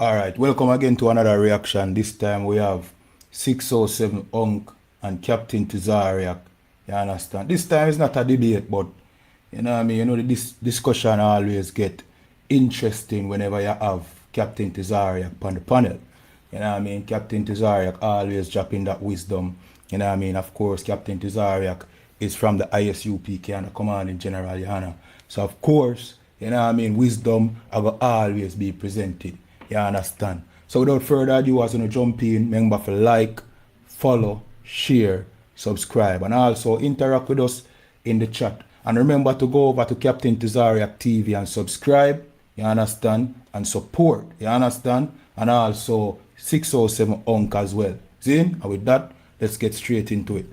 All right, welcome again to another reaction. This time we have 607 Unk and Captain Tazaryach. You understand? This time it's not a debate, but you know what I mean? You know, this discussion always get interesting whenever you have Captain Tazaryach on the panel. You know what I mean? Captain Tazaryach always dropping that wisdom. You know what I mean? Of course, Captain Tazaryach is from the ISUPK and the Commanding General, Your Honor. So of course, you know what I mean? Wisdom will always be presented. You understand? So without further ado, as you jump in, remember to like, follow, share, subscribe, and also interact with us in the chat. And remember to go over to Captain Tazaryach TV and subscribe, you understand, and support, you understand, and also 607 Unk as well. See? And with that, let's get straight into it.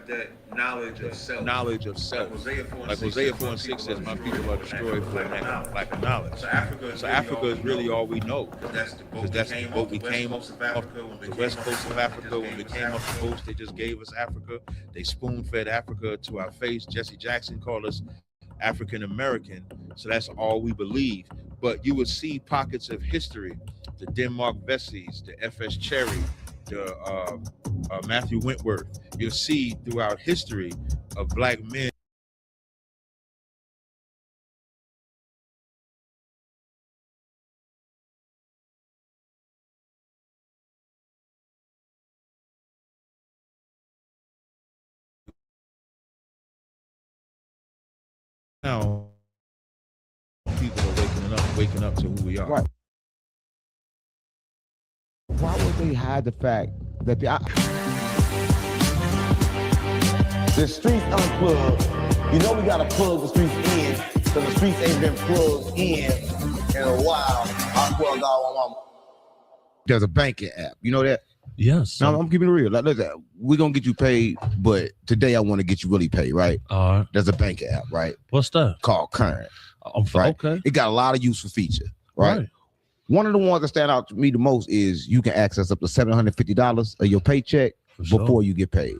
That knowledge of self. Like Hosea 4 and 6 says, my people are destroyed for lack of knowledge. So Africa is really all we know. Because that's the boat we came off the west coast of Africa. When we came off the coast, they just gave us Africa. They spoon-fed Africa to our face. Jesse Jackson called us African American. So that's all we believe. But you would see pockets of history, the Denmark Vessies, the F.S. Cherry, the Matthew Wentworth. You'll see throughout history of black men now people are waking up to who we are. Right. Why would they hide the fact that the streets unplugged? You know we gotta plug the streets in, because the streets ain't been plugged in a while. I swear to God, my mama. There's a banking app. You know that? Yes. No, I'm keeping it real. Like, listen, we're gonna get you paid, but today I want to get you really paid, right? There's a banking app, right? What's that? Called Current. Right? Okay. It got a lot of useful features, right? One of the ones that stand out to me the most is you can access up to $750 of your paycheck before you get paid.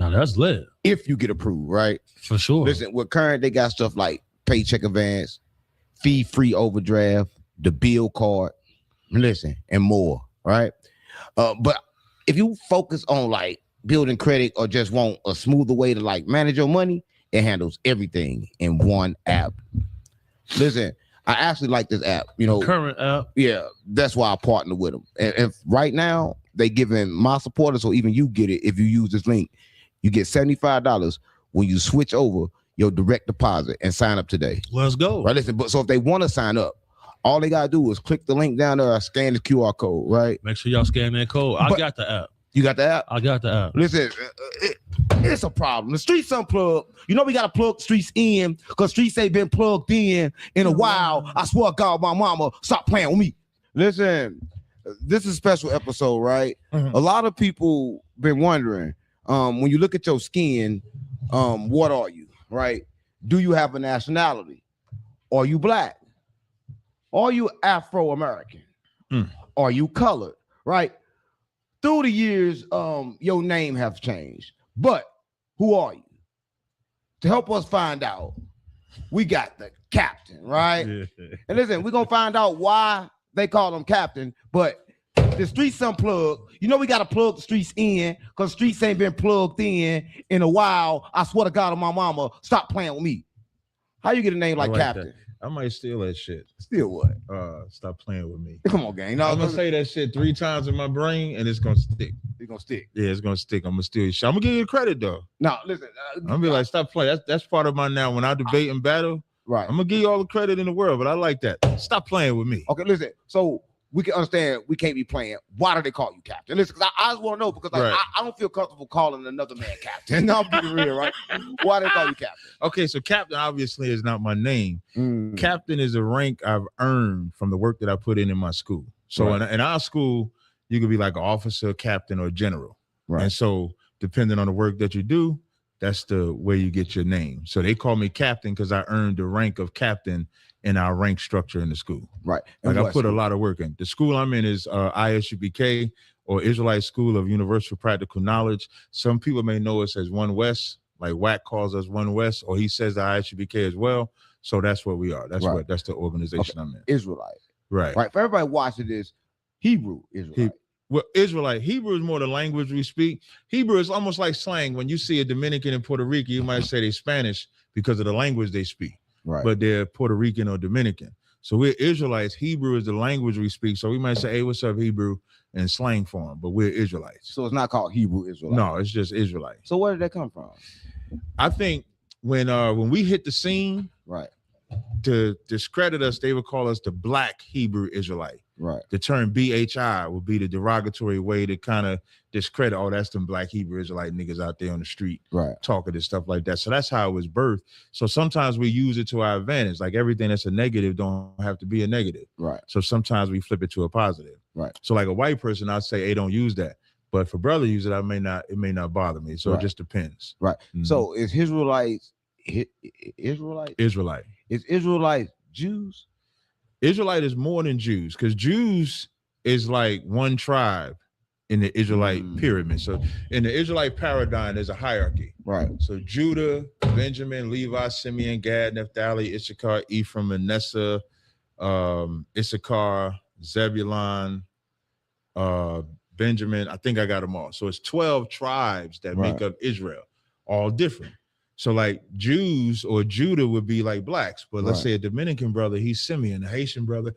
Now that's lit. If you get approved, right? For sure. Listen, with Current, they got stuff like paycheck advance, fee-free overdraft, the bill card, listen, and more, right? But if you focus on like building credit or just want a smoother way to like manage your money, it handles everything in one app. Listen, I actually like this app, you know. Current app. Yeah, that's why I partner with them. And if right now they giving my supporters, or even you get it if you use this link, you get $75 when you switch over your direct deposit and sign up today. Let's go. Right, listen, but so if they want to sign up, all they gotta do is click the link down there or scan the QR code, right? Make sure y'all scan that code. I got the app. You got the app? I got the app. Listen, it's a problem. The streets unplugged. You know we got to plug the streets in because streets ain't been plugged in a while. I swear to God, my mama, stop playing with me. Listen, this is a special episode, right? A lot of people been wondering, when you look at your skin, what are you, right? Do you have a nationality? Are you black? Are you Afro-American? Are you colored, right? Through the years, your name have changed, but who are you? To help us find out, we got the captain, right? And listen, we're gonna find out why they call him captain, but the streets unplugged. You know we gotta plug the streets in because streets ain't been plugged in a while. I swear to God on my mama, stop playing with me. How you get a name like captain? That. I might steal that shit. Steal what? Stop playing with me. Come on, gang. No, I'm gonna say that shit 3 times in my brain and it's gonna stick. It's gonna stick. Yeah, it's gonna stick. I'm gonna steal your shit. I'm gonna give you credit though. No, listen. I'm gonna be like, stop playing. That's part of my now. When I debate and battle, right? I'm gonna give you all the credit in the world, but I like that. Stop playing with me. Okay, listen. So we can understand we can't be playing. Why do they call you captain? Listen, because I just want to know because like, I don't feel comfortable calling another man captain. No, I'm being real, right? Why do they call you captain? Okay, so captain obviously is not my name. Captain is a rank I've earned from the work that I put in my school. So in our school, you could be like an officer, captain, or general. Right. And so depending on the work that you do, that's the way you get your name. So they call me captain because I earned the rank of captain in our rank structure in the school. Right. Like I put a lot of work in. The school I'm in is ISUPK, or Israelite School of Universal Practical Knowledge. Some people may know us as One West. Like WAC calls us One West, or he says the ISUPK as well. So that's what we are. That's Right. that's the organization I'm in. Israelite. Right. Right. For everybody watching this, Hebrew Israelite. Well, Israelite, Hebrew is more the language we speak. Hebrew is almost like slang. When you see a Dominican and Puerto Rican, you might say they're Spanish because of the language they speak. Right. But they're Puerto Rican or Dominican. So we're Israelites. Hebrew is the language we speak. So we might say, hey, what's up, Hebrew, in slang form, but we're Israelites. So it's not called Hebrew Israelite. No, it's just Israelite. So where did that come from? I think when we hit the scene, Right. to discredit us, they would call us the Black Hebrew Israelite. Right. The term BHI would be the derogatory way to kind of discredit, oh, that's them Black Hebrew Israelite niggas out there on the street talking and stuff like that. So that's how it was birthed. So sometimes we use it to our advantage. Like everything that's a negative don't have to be a negative. Right. So sometimes we flip it to a positive. Right. So like a white person, I'd say, hey, don't use that. But for brother use it, it may not bother me. So it just depends. Right. Mhm. So is Israelites Israelite? Israelite. Is Israelite Jews? Israelite is more than Jews, because Jews is like one tribe in the Israelite pyramid. So in the Israelite paradigm, there's a hierarchy. Right. So Judah, Benjamin, Levi, Simeon, Gad, Naphtali, Issachar, Ephraim, Manasseh, Issachar, Zebulun, Benjamin. I think I got them all. So it's 12 tribes that make up Israel, all different. So like Jews or Judah would be like blacks, but let's say a Dominican brother, he's Simeon. A Haitian brother,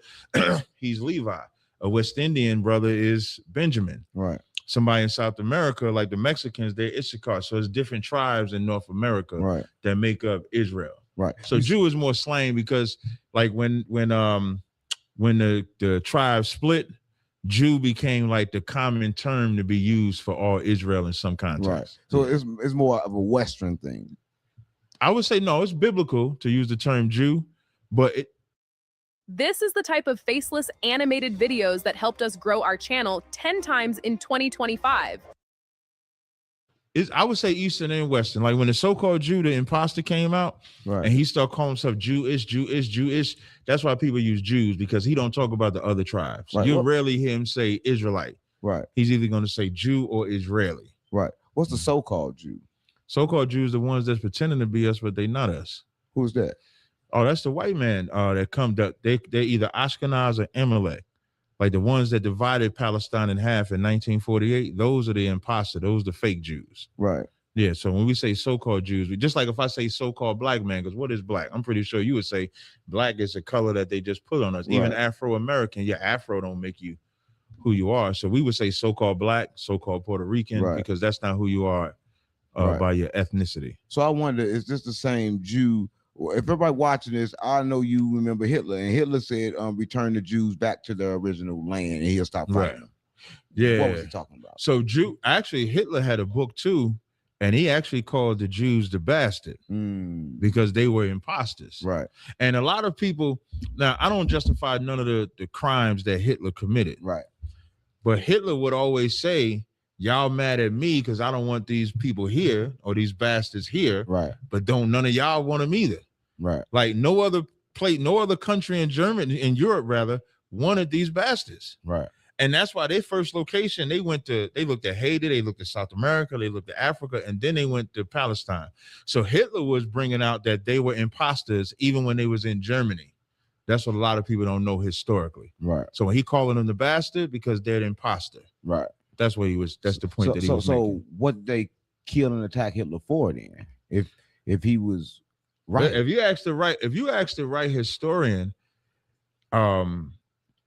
he's Levi. A West Indian brother is Benjamin. Right. Somebody in South America, like the Mexicans, they're Issachar. So it's different tribes in North America that make up Israel. Right. So Jew is more slang because like when the tribes split, Jew became like the common term to be used for all Israel in some context. Right. So it's more of a Western thing. I would say no, it's biblical to use the term Jew, but This is the type of faceless animated videos that helped us grow our channel 10 times in 2025. I would say Eastern and Western. Like when the so-called Jew, the imposter came out, and he started calling himself Jewish. That's why people use Jews, because he don't talk about the other tribes. Right. You'll rarely hear him say Israelite. Right. He's either going to say Jew or Israeli. Right. What's the so-called Jew? So-called Jews, the ones that's pretending to be us, but they not us. Who's that? Oh, that's the white man that come. They're either Ashkenaz or Amalek, like the ones that divided Palestine in half in 1948. Those are the imposter. Those are the fake Jews. Right. Yeah. So when we say so-called Jews, we just like if I say so-called black man, because what is black? I'm pretty sure you would say black is a color that they just put on us. Even Afro-American, your Afro don't make you who you are. So we would say so-called black, so-called Puerto Rican, because that's not who you are by your ethnicity. So I wonder, is this the same Jew? If everybody watching this, I know you remember Hitler, and Hitler said, return the Jews back to their original land and he'll stop fighting them. Yeah. What was he talking about? So actually Hitler had a book too, and he actually called the Jews the bastard because they were imposters. Right. And a lot of people, now I don't justify none of the crimes that Hitler committed. Right. But Hitler would always say, y'all mad at me because I don't want these people here or these bastards here. Right. But don't none of y'all want them either. Right. Like no other country in Europe rather, wanted these bastards. Right. And that's why their first location, they looked at Haiti, they looked at South America, they looked at Africa, and then they went to Palestine. So Hitler was bringing out that they were imposters even when they was in Germany. That's what a lot of people don't know historically. Right. So when he calling them the bastard, because they're the imposter. Right. That's what that's the point that he was making. So what did they kill and attack Hitler for then? If he was right. If you ask the right historian, some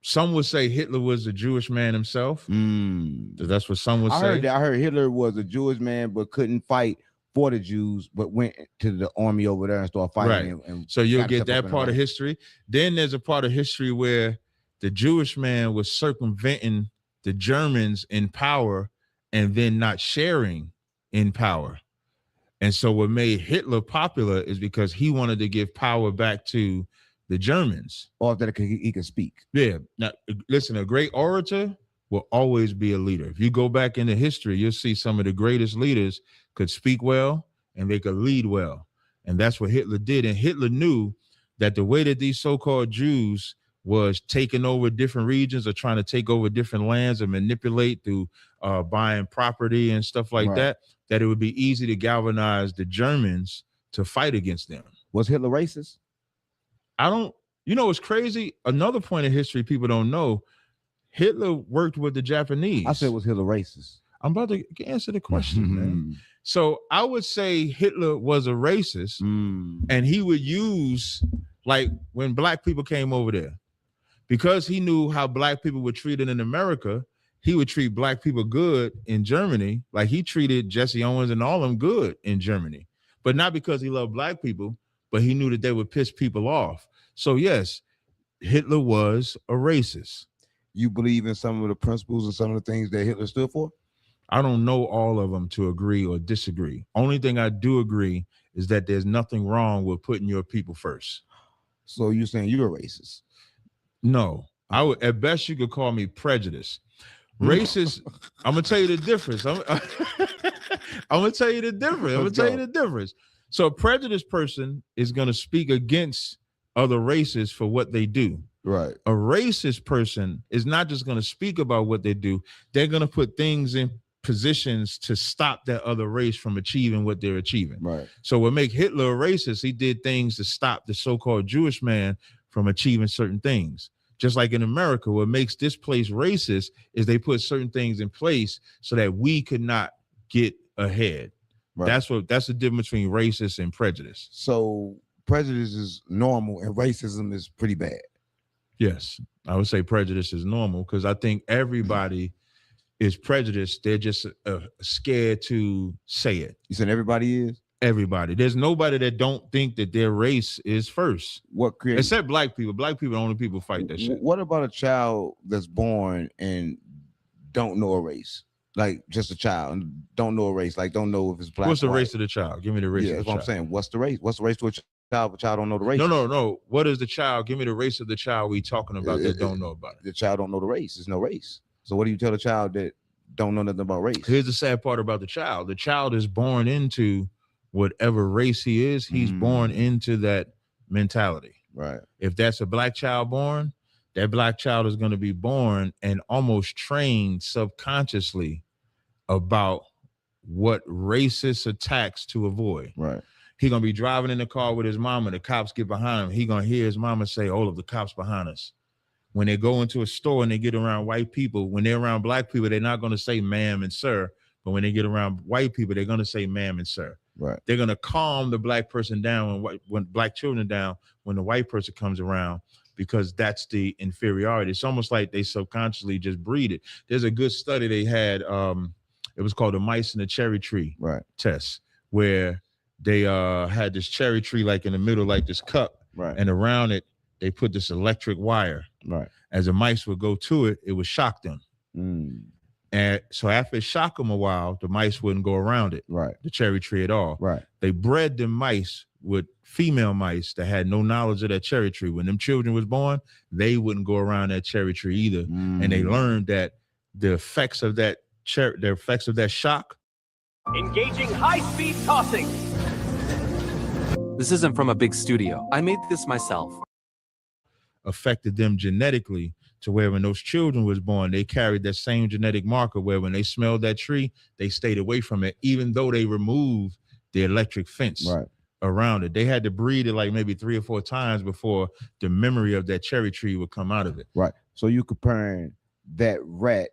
would say Hitler was a Jewish man himself. That's what some would say. I heard Hitler was a Jewish man, but couldn't fight for the Jews, but went to the army over there and started fighting. Right. And so you'll get that part of history. Then there's a part of history where the Jewish man was circumventing the Germans in power and then not sharing in power. And so what made Hitler popular is because he wanted to give power back to the Germans. Or that he could speak. Yeah. Now, listen, a great orator will always be a leader. If you go back into history, you'll see some of the greatest leaders could speak well and they could lead well. And that's what Hitler did. And Hitler knew that the way that these so-called Jews was taking over different regions or trying to take over different lands and manipulate through buying property and stuff like that it would be easy to galvanize the Germans to fight against them. Was Hitler racist? You know, it's crazy. Another point of history people don't know, Hitler worked with the Japanese. I said, was Hitler racist? I'm about to answer the question, man. So I would say Hitler was a racist, and he would use, like, when black people came over there, because he knew how black people were treated in America, he would treat black people good in Germany, like he treated Jesse Owens and all of them good in Germany. But not because he loved black people, but he knew that they would piss people off. So yes, Hitler was a racist. You believe in some of the principles and some of the things that Hitler stood for? I don't know all of them to agree or disagree. Only thing I do agree is that there's nothing wrong with putting your people first. So you're saying you're a racist? No, I would, at best you could call me prejudiced. Racist, I'm gonna tell you the difference. I'm gonna tell you the difference. So a prejudiced person is gonna speak against other races for what they do. Right. A racist person is not just gonna speak about what they do. They're gonna put things in positions to stop that other race from achieving what they're achieving. Right. So what make Hitler a racist, he did things to stop the so-called Jewish man from achieving certain things. Just like in America, what makes this place racist is they put certain things in place so that we could not get ahead. Right. That's the difference between racist and prejudice. So prejudice is normal and racism is pretty bad. Yes, I would say prejudice is normal because I think everybody is prejudiced. They're just scared to say it. You said everybody is? Everybody. There's nobody that don't think that their race is first. What creates? Except black people. Black people are the only people fight that shit. What about a child that's born and don't know a race? Like just a child and don't know a race. Like don't know if it's black. What's the race of the child? Give me the race. Yeah, that's what I'm saying. What's the race? What's the race to a child if a child don't know the race? No. What is the child? Give me the race of the child we talking about that don't know about it. The child don't know the race. There's no race. So what do you tell a child that don't know nothing about race? Here's the sad part about the child. The child is born into whatever race he is. He's born into that mentality. Right. If that's a black child born, that black child is going to be born and almost trained subconsciously about what racist attacks to avoid. Right. He's going to be driving in the car with his mama. The cops get behind him. He's going to hear his mama say, "Oh, the cops behind us." When they go into a store and they get around white people, when they're around black people, they're not going to say ma'am and sir. But when they get around white people, they're going to say ma'am and sir. Right. They're going to calm the black person down when black children down when the white person comes around, because that's the inferiority. It's almost like they subconsciously just breed it. There's a good study they had. It was called the mice and the cherry tree test, where they had this cherry tree like in the middle, like this cup, and around it, they put this electric wire. Right. As the mice would go to it, it would shock them. And so after it shocked them a while, the mice wouldn't go around it, the cherry tree at all. Right. They bred the mice with female mice that had no knowledge of that cherry tree. When them children was born, they wouldn't go around that cherry tree either. And they learned that the effects of that shock. Engaging high-speed tossing. This isn't from a big studio. I made this myself. Affected them genetically to where when those children was born, they carried that same genetic marker where when they smelled that tree, they stayed away from it, even though they removed the electric fence around it. They had to breed it like maybe 3 or 4 times before the memory of that cherry tree would come out of it. Right. So you comparing that rat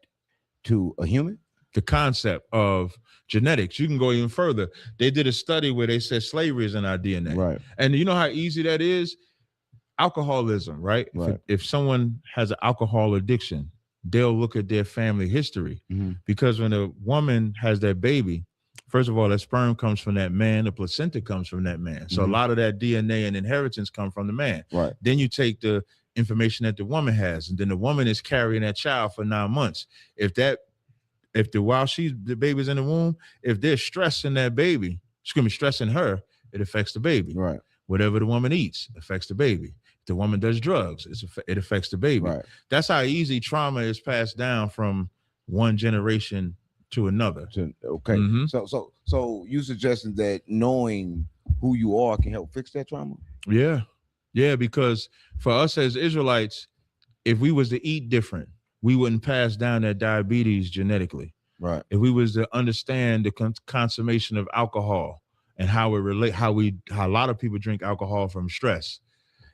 to a human? The concept of genetics, you can go even further. They did a study where they said slavery is in our DNA. Right. And you know how easy that is? Alcoholism, right? If someone has an alcohol addiction, they'll look at their family history, because when a woman has that baby, first of all, that sperm comes from that man, the placenta comes from that man. So a lot of that DNA and inheritance come from the man. Right. Then you take the information that the woman has, and then the woman is carrying that child for 9 months. While the baby's in the womb, if they're stressing that baby, it's gonna be stressing her, it affects the baby. Right. Whatever the woman eats affects the baby. If the woman does drugs, it affects the baby. Right. That's how easy trauma is passed down from one generation to another. Okay. So you suggesting that knowing who you are can help fix that trauma? Yeah, because for us as Israelites, if we was to eat different, we wouldn't pass down that diabetes genetically. Right. If we was to understand the consummation of alcohol and how it relate, how a lot of people drink alcohol from stress,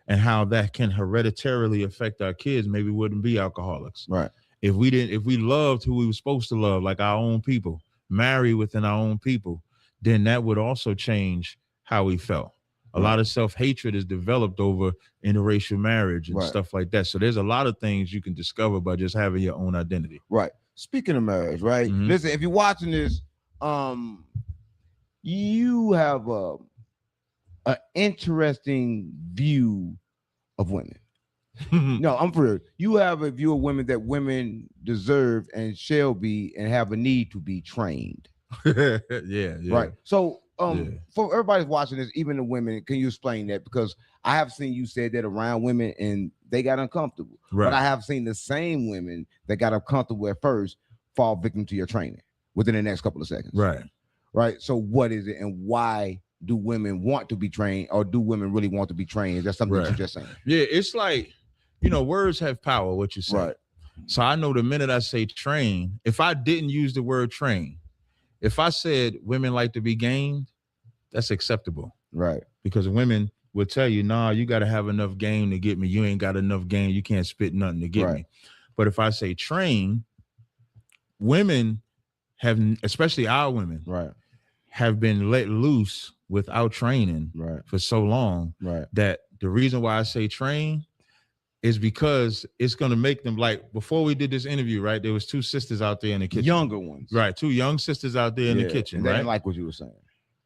and how that can hereditarily affect our kids, maybe we wouldn't be alcoholics. Right. If we loved who we were supposed to love, like our own people, marry within our own people, then that would also change how we felt. A lot of self-hatred is developed over interracial marriage and stuff like that. So there's a lot of things you can discover by just having your own identity. Right. Speaking of marriage, right? Listen, if you're watching this, you have an interesting view of women. No, I'm for real. You have a view of women that women deserve and shall be and have a need to be trained. Yeah. Right. So for everybody's watching this, even the women, can you explain that? Because I have seen you say that around women and they got uncomfortable. Right. But I have seen the same women that got uncomfortable at first fall victim to your training within the next couple of seconds. Right. Right. So what is it and why do women want to be trained, or do women really want to be trained? Is that something that you're just saying? Yeah, it's like, words have power, what you say. Right. So I know the minute I say train, if I didn't use the word train, if I said women like to be gained, that's acceptable. Right. Because women will tell you, nah, you got to have enough game to get me. You ain't got enough game. You can't spit nothing to get me. But if I say train, women have, especially our women, have been let loose without training for so long that the reason why I say train is because it's going to make them, like, before we did this interview, right, there was two sisters out there in the kitchen. Younger ones. Right, two young sisters out there in the kitchen, They right? didn't like what you were saying.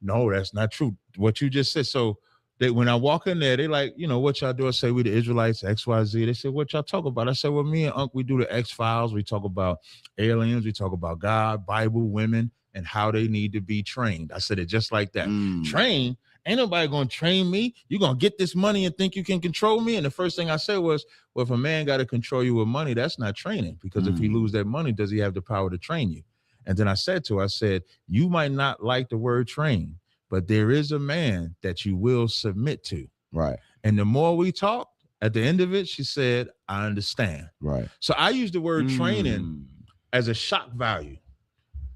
No, that's not true. What you just said. So when I walk in there, they like, what y'all do? I say, we the Israelites, XYZ. They said, what y'all talk about? I said, well, me and Unc, we do the X-Files. We talk about aliens. We talk about God, Bible, women, and how they need to be trained. I said it just like that. Train? Ain't nobody going to train me. You're going to get this money and think you can control me? And the first thing I said was, well, if a man got to control you with money, that's not training. Because if he lose that money, does he have the power to train you? And then I said to her, I said, you might not like the word train, but there is a man that you will submit to. Right. And the more we talked, at the end of it, she said, I understand. Right. So I use the word training as a shock value.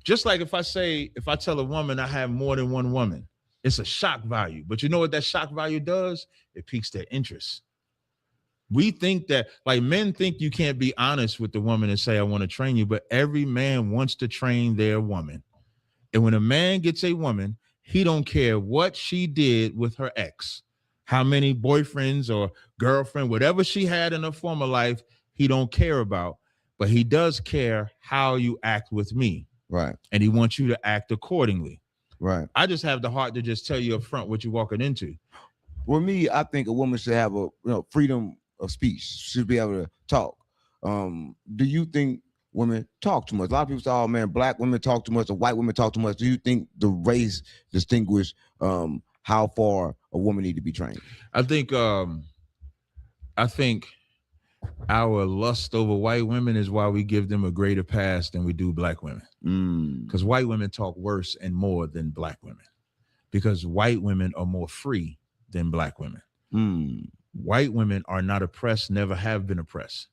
Just like if I tell a woman I have more than one woman, it's a shock value. But you know what that shock value does? It piques their interest. We think that, like, men think you can't be honest with the woman and say, I want to train you, but every man wants to train their woman. And when a man gets a woman, he don't care what she did with her ex, how many boyfriends or girlfriend, whatever she had in her former life, he don't care about, but he does care how you act with me. Right. And he wants you to act accordingly. Right. I just have the heart to just tell you up front what you're walking into. For me, I think a woman should have a freedom of speech. Should be able to talk. Do you think women talk too much? A lot of people say, "Oh man, black women talk too much, or white women talk too much." Do you think the race distinguish how far a woman need to be trained? I think our lust over white women is why we give them a greater pass than we do black women. Because white women talk worse and more than black women. Because white women are more free than black women. White women are not oppressed, never have been oppressed.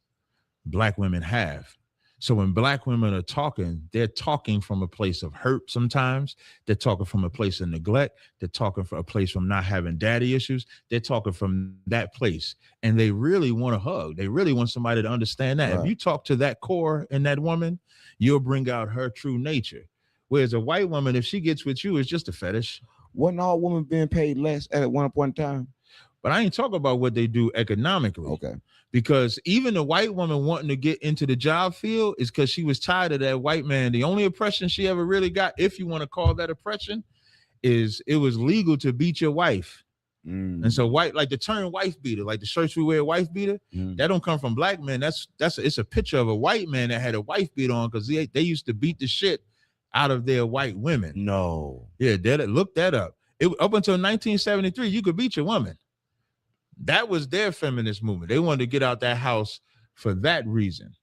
Black women have. So when black women are talking, they're talking from a place of hurt sometimes. They're talking from a place of neglect. They're talking from a place from not having daddy issues. They're talking from that place. And they really want a hug. They really want somebody to understand that. If you talk to that core in that woman, you'll bring out her true nature. Whereas a white woman, if she gets with you, it's just a fetish. Wasn't all women being paid less at one point in time? But I ain't talking about what they do economically. Okay. Because even the white woman wanting to get into the job field is because she was tired of that white man. The only oppression she ever really got, if you want to call that oppression, is it was legal to beat your wife. And so white, like the term wife beater, like the shirts we wear, wife beater, that don't come from black men. It's a picture of a white man that had a wife beater on because they used to beat the shit out of their white women. No. Yeah, look that up. Up until 1973, you could beat your woman. That was their feminist movement. They wanted to get out that house for that reason.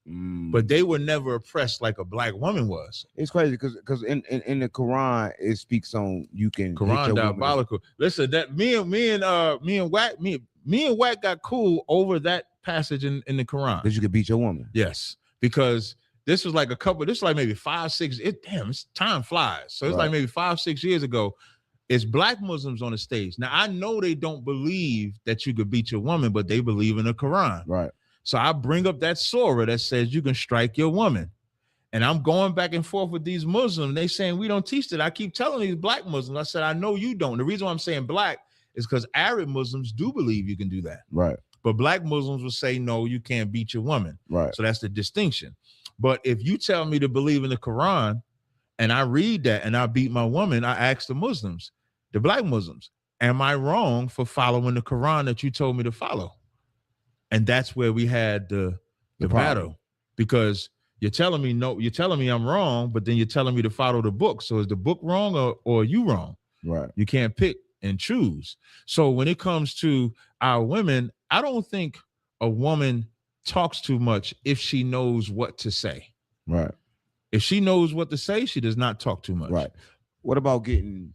But they were never oppressed like a black woman was. It's crazy because in the Quran it speaks on you can Quran diabolical. Listen, that me and Wack got cool over that passage in the Quran. That you could beat your woman. Yes, because this was like maybe 5, 6. Time flies. So it's like maybe 5, 6 years ago. It's black Muslims on the stage. Now, I know they don't believe that you could beat your woman, but they believe in the Quran. Right. So I bring up that surah that says you can strike your woman. And I'm going back and forth with these Muslims. They saying we don't teach that. I keep telling these black Muslims. I said, I know you don't. The reason why I'm saying black is because Arab Muslims do believe you can do that. Right. But black Muslims will say, no, you can't beat your woman. Right. So that's the distinction. But if you tell me to believe in the Quran and I read that and I beat my woman, I ask the Muslims, the black Muslims, am I wrong for following the Quran that you told me to follow? And that's where we had the battle, because you're telling me no, you're telling me I'm wrong, but then you're telling me to follow the book. So is the book wrong or are you wrong? Right. You can't pick and choose. So when it comes to our women, I don't think a woman talks too much if she knows what to say. Right. If she knows what to say, she does not talk too much. Right. What about getting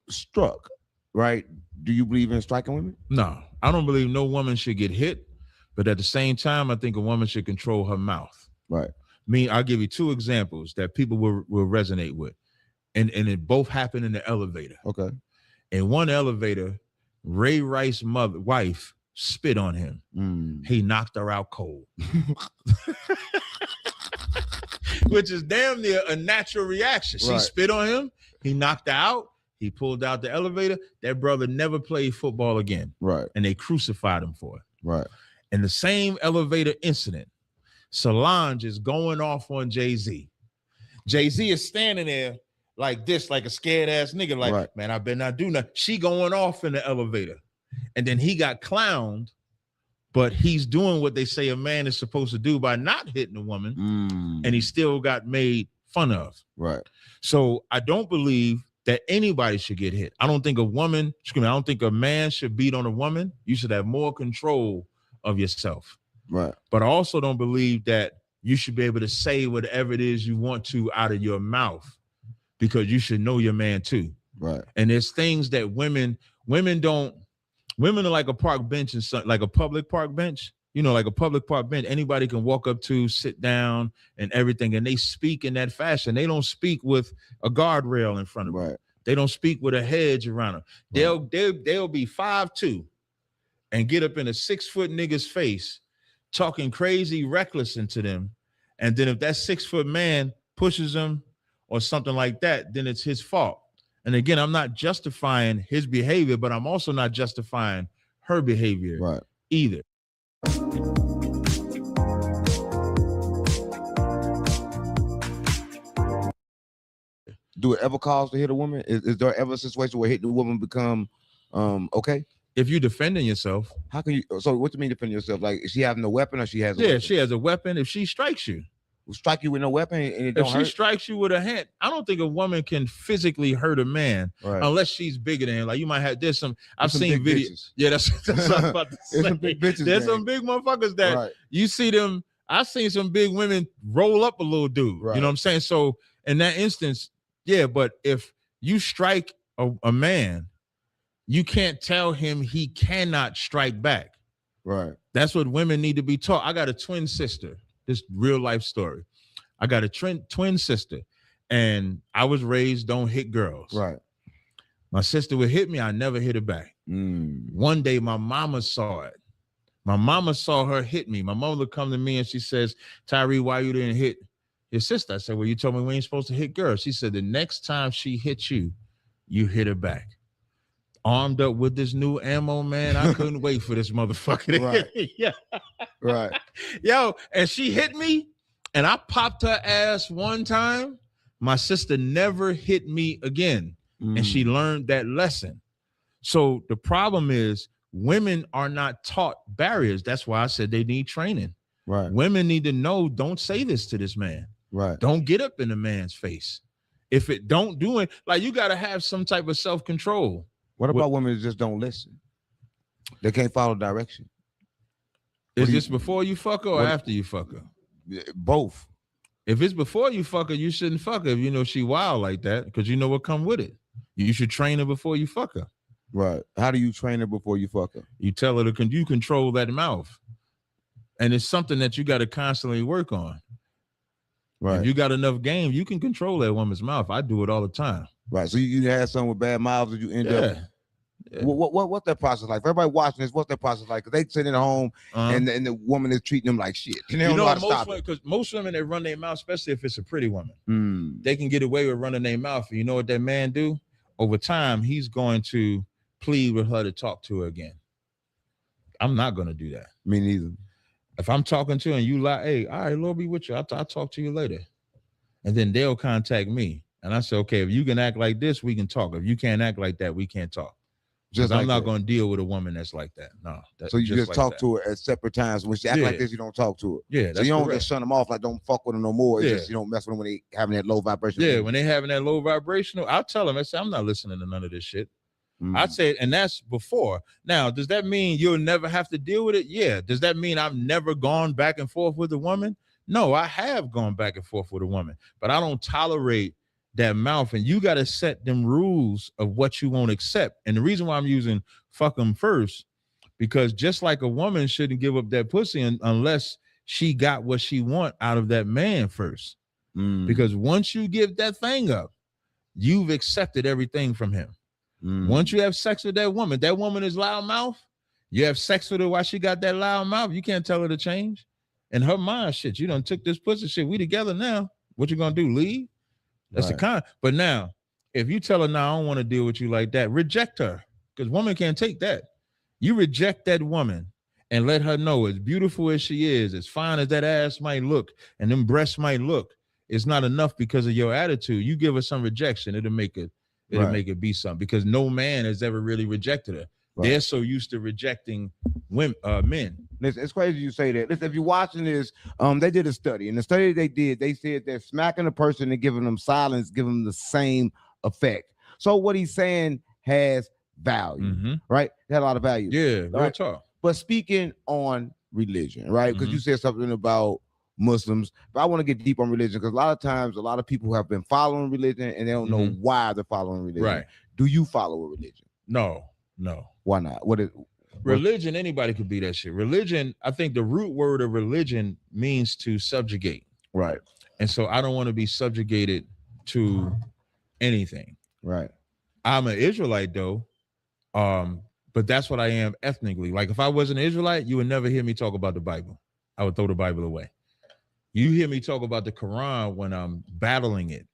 struck? Right. Do you believe in striking women? No, I don't believe no woman should get hit. But at the same time, I think a woman should control her mouth. Right. I'll give you 2 examples that people will resonate with. And it both happened in the elevator. Okay. In one elevator, Ray Rice's wife spit on him. He knocked her out cold. Which is damn near a natural reaction. She spit on him. He knocked her out. He pulled out the elevator. That brother never played football again. Right. And they crucified him for it. Right. In the same elevator incident, Solange is going off on Jay-Z. Jay-Z is standing there like this, like a scared ass nigga, like, man, I better not do nothing. She going off in the elevator. And then he got clowned, but he's doing what they say a man is supposed to do by not hitting a woman, and he still got made fun of. Right. So I don't believe that anybody should get hit. I don't think I don't think a man should beat on a woman. You should have more control of yourself. Right. But I also don't believe that you should be able to say whatever it is you want to out of your mouth, because you should know your man too. Right. And there's things that women are like a park bench, and like a public park bench, like a public park bench. Anybody can walk up to, sit down and everything. And they speak in that fashion. They don't speak with a guardrail in front of them. Right. They don't speak with a hedge around them. Right. They'll be 5'2" and get up in a 6-foot nigga's face, talking crazy, reckless into them. And then if that 6-foot man pushes them or something like that, then it's his fault. And again, I'm not justifying his behavior, but I'm also not justifying her behavior either. Do it ever cause to hit a woman? Is there ever a situation where hitting a woman become okay? If you're defending yourself. How can you? So what do you mean defending yourself? Like, is she having a weapon, or she has a weapon? She has a weapon. If she strikes you, strike you with no weapon, and it don't hurt? If she strikes you with a hand, I don't think a woman can physically hurt a man unless she's bigger than him. Like, you might have, I've seen videos. Yeah, that's what I'm about to say. There's some big bitches. There's some big motherfuckers that you see them. I've seen some big women roll up a little dude. You know what I'm saying? So in that instance, but if you strike a man, you can't tell him he cannot strike back. Right. That's what women need to be taught. I got a twin sister. This real life story. I got a twin sister, and I was raised don't hit girls. Right. My sister would hit me. I never hit her back. One day, my mama saw it. My mama saw her hit me. My mother would come to me and she says, Tyree, why you didn't hit your sister? I said, well, you told me we ain't supposed to hit girls. She said, the next time she hits you, you hit her back. Armed up with this new ammo, man. I couldn't wait for this motherfucker to hit me. Yeah. Right. Yo, and she hit me, and I popped her ass one time. My sister never hit me again. And she learned that lesson. So the problem is women are not taught barriers. That's why I said they need training. Right. Women need to know, don't say this to this man. Right. Don't get up in a man's face. If it don't do it, like, you got to have some type of self-control. What about women that just don't listen? They can't follow direction. Is this before you fuck her or after you fuck her? Both. If it's before you fuck her, you shouldn't fuck her if you know she wild like that, because you know what come with it. You should train her before you fuck her. Right. How do you train her before you fuck her? You tell her you control that mouth. And it's something that you got to constantly work on. Right. If you got enough game, you can control that woman's mouth. I do it all the time. Right. So you had someone with bad mouths, and you end up. Yeah. What's that process like? For everybody watching this, what's that process like? Because they sitting at home and the woman is treating them like shit. And they don't know how to stop it. Because most women, they run their mouth, especially if it's a pretty woman. They can get away with running their mouth. And you know what that man do? Over time, he's going to plead with her to talk to her again. I'm not going to do that. Me neither. If I'm talking to her and you lie, hey, all right, Lord be with you. I'll talk to you later. And then they'll contact me. And I say, okay, if you can act like this, we can talk. If you can't act like that, we can't talk. Just I'm not going to deal with a woman that's like that. No. So you just talk to her at separate times. When she act like this, you don't talk to her. Yeah. That's so you don't correct. just shut them off, like don't fuck with them no more. It's just you don't mess with them when they having that low vibration. Yeah, when they having that low vibrational, I'll tell them, I say, I'm not listening to none of this shit. I'd say, and that's before. Now, does that mean you'll never have to deal with it? Yeah. Does that mean I've never gone back and forth with a woman? No, I have gone back and forth with a woman, but I don't tolerate that mouth. And you got to set them rules of what you won't accept. And the reason why I'm using fuck them first, because just like a woman shouldn't give up that pussy unless she got what she want out of that man first. Because once you give that thing up, you've accepted everything from him. Once you have sex with that woman is loud mouth. You have sex with her while she got that loud mouth. You can't tell her to change. In her mind, shit, you done took this pussy shit. We together now. What you gonna do? Leave? That's the kind. But now, if you tell her, "No, I don't want to deal with you like that," reject her, because woman can't take that. You reject that woman and let her know, as beautiful as she is, as fine as that ass might look, and them breasts might look, it's not enough because of your attitude. You give her some rejection, it'll make it be something, because no man has ever really rejected her. They're so used to rejecting women, men. Listen, it's crazy you say that. Listen, if you're watching this, they did a study, and the study they did, they said that smacking a person and giving them silence give them the same effect. So what he's saying has value, right? It had a lot of value. Yeah, real talk. But speaking on religion, right? Because you said something about Muslims, but I want to get deep on religion, because a lot of times a lot of people have been following religion and they don't know why they're following religion. Right. Do you follow a religion? No. Why not? Religion, anybody could be that shit. Religion, I think the root word of religion means to subjugate. Right. And so I don't want to be subjugated to anything. Right. I'm an Israelite though. But that's what I am ethnically. Like if I wasn't an Israelite, you would never hear me talk about the Bible. I would throw the Bible away. You hear me talk about the Quran when I'm battling it,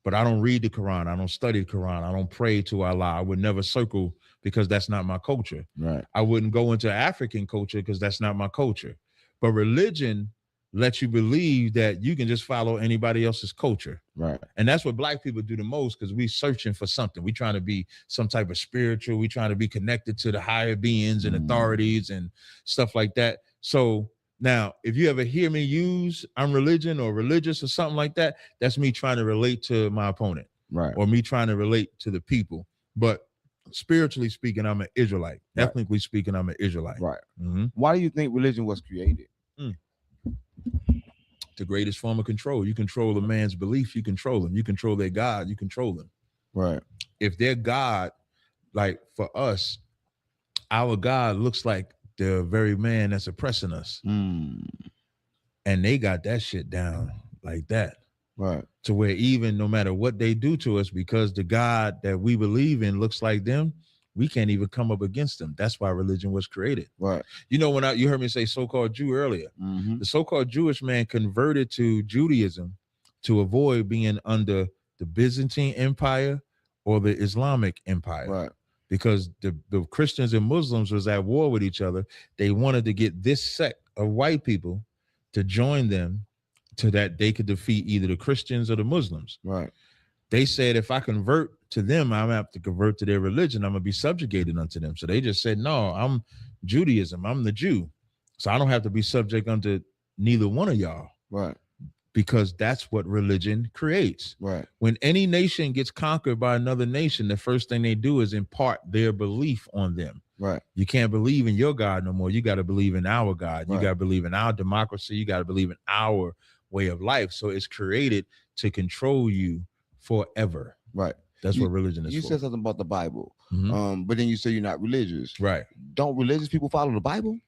but I don't read the Quran. I don't study the Quran. I don't pray to Allah. I would never circle, because that's not my culture. Right. I wouldn't go into African culture because that's not my culture. But religion lets you believe that you can just follow anybody else's culture. Right. And that's what Black people do the most, because we searching for something. We trying to be some type of spiritual. We trying to be connected to the higher beings and authorities and stuff like that. So now, if you ever hear me use I'm religion or religious or something like that, that's me trying to relate to my opponent. Right. Or me trying to relate to the people. But spiritually speaking, I'm an Israelite. Right. Ethnically speaking, I'm an Israelite. Right. Why do you think religion was created? The greatest form of control. You control a man's belief, you control them. You control their God, you control them. Right. If their God, like for us, our God looks like the very man that's oppressing us. And they got that shit down like that. Right. To where even no matter what they do to us, because the God that we believe in looks like them, we can't even come up against them. That's why religion was created. Right. You know, when you heard me say so-called Jew earlier, the so-called Jewish man converted to Judaism to avoid being under the Byzantine Empire or the Islamic Empire. Right. Because the Christians and Muslims was at war with each other. They wanted to get this sect of white people to join them so that they could defeat either the Christians or the Muslims. Right. They said, if I convert to them, I'm gonna have to convert to their religion. I'm gonna be subjugated unto them. So they just said, no, I'm Judaism. I'm the Jew. So I don't have to be subject unto neither one of y'all. Right. Because that's what religion creates. Right. When any nation gets conquered by another nation, the first thing they do is impart their belief on them. Right. You can't believe in your God no more. You got to believe in our God. You Right. got to believe in our democracy. You got to believe in our way of life. So it's created to control you forever. Right. That's what religion is You for. said something about the Bible, but then you say you're not religious. Right. Don't religious people follow the Bible?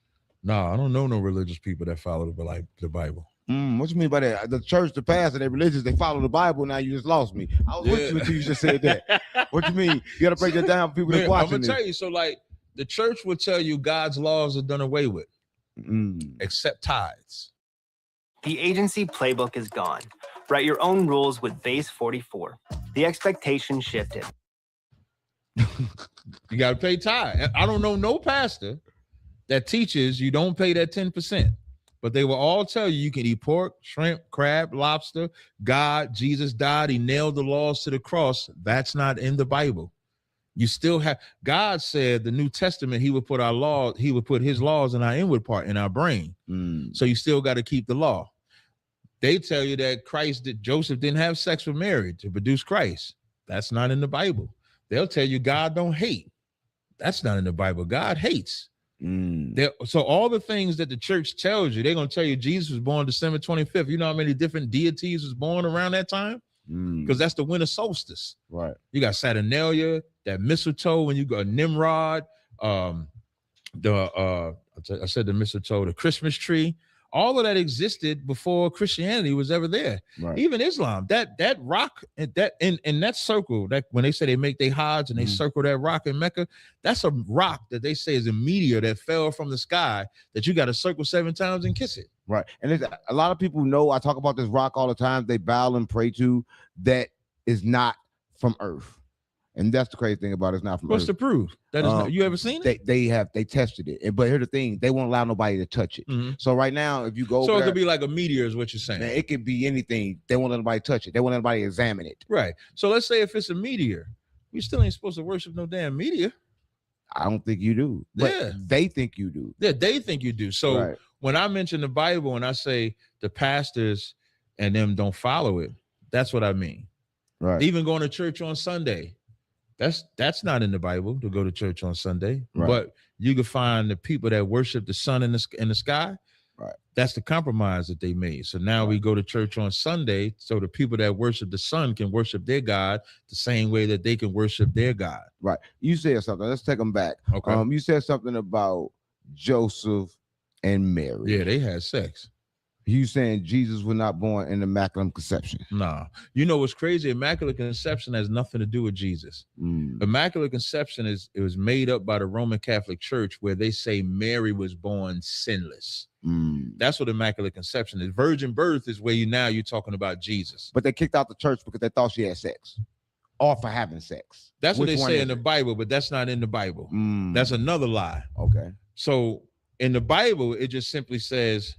No, I don't know no religious people that follow the Bible. What you mean by that? The church, the pastor, they religious, they follow the Bible. Now you just lost me. I was with you until you just said that. What you mean? You got to break that down for people that's watching. I'm gonna tell you. So, like, the church will tell you God's laws are done away with, except tithes. The agency playbook is gone. Write your own rules with Base 44. The expectation shifted. You got to pay tithe. I don't know no pastor that teaches you don't pay that 10%. But they will all tell you you can eat pork, shrimp, crab, lobster. God, Jesus died. He nailed the laws to the cross. That's not in the Bible. You still have, God said the New Testament, he would put our law, he would put his laws in our inward part, in our brain. So you still got to keep the law. They tell you that Joseph didn't have sex with Mary to produce Christ. That's not in the Bible. They'll tell you God don't hate. That's not in the Bible. God hates. So all the things that the church tells you, they're going to tell you Jesus was born December 25th. You know how many different deities was born around that time? Because that's the winter solstice. Right. You got Saturnalia, that mistletoe, when you got Nimrod, I said the mistletoe, the Christmas tree. All of that existed before Christianity was ever there. Right. Even Islam, that rock, that in that circle, that when they say they make their Hajj and they circle that rock in Mecca, that's a rock that they say is a meteor that fell from the sky that you got to circle 7 times and kiss it. Right. And a lot of people know, I talk about this rock all the time, they bow and pray to, that is not from Earth. And that's the crazy thing about it. It's not from What's Earth. the proof? That is not, you ever seen it? They tested it. But here's the thing, they won't allow nobody to touch it. So right now, if you go so over it could be like a meteor is what you're saying. Man, it could be anything. They won't let nobody touch it. They won't let nobody examine it. Right. So let's say if it's a meteor, we still ain't supposed to worship no damn meteor. I don't think you do. But they think you do. Yeah, they think you do. So when I mention the Bible and I say the pastors and them don't follow it, that's what I mean. Right. Even going to church on Sunday, that's not in the Bible to go to church on Sunday. Right. But you can find the people that worship the sun in the sky. Right. That's the compromise that they made. So now we go to church on Sunday so the people that worship the sun can worship their God the same way that they can worship their God. Right. You said something. Let's take them back. Okay. You said something about Joseph and Mary. Yeah, they had sex. You saying Jesus was not born in immaculate conception? Nah. You know what's crazy? Immaculate conception has nothing to do with Jesus. Immaculate conception it was made up by the Roman Catholic Church, where they say Mary was born sinless. That's what immaculate conception is. Virgin birth is where you're talking about Jesus. But they kicked out the church because they thought she had sex, or for having sex. That's what they say in the Bible, but that's not in the Bible. That's another lie. Okay. So in the Bible, it just simply says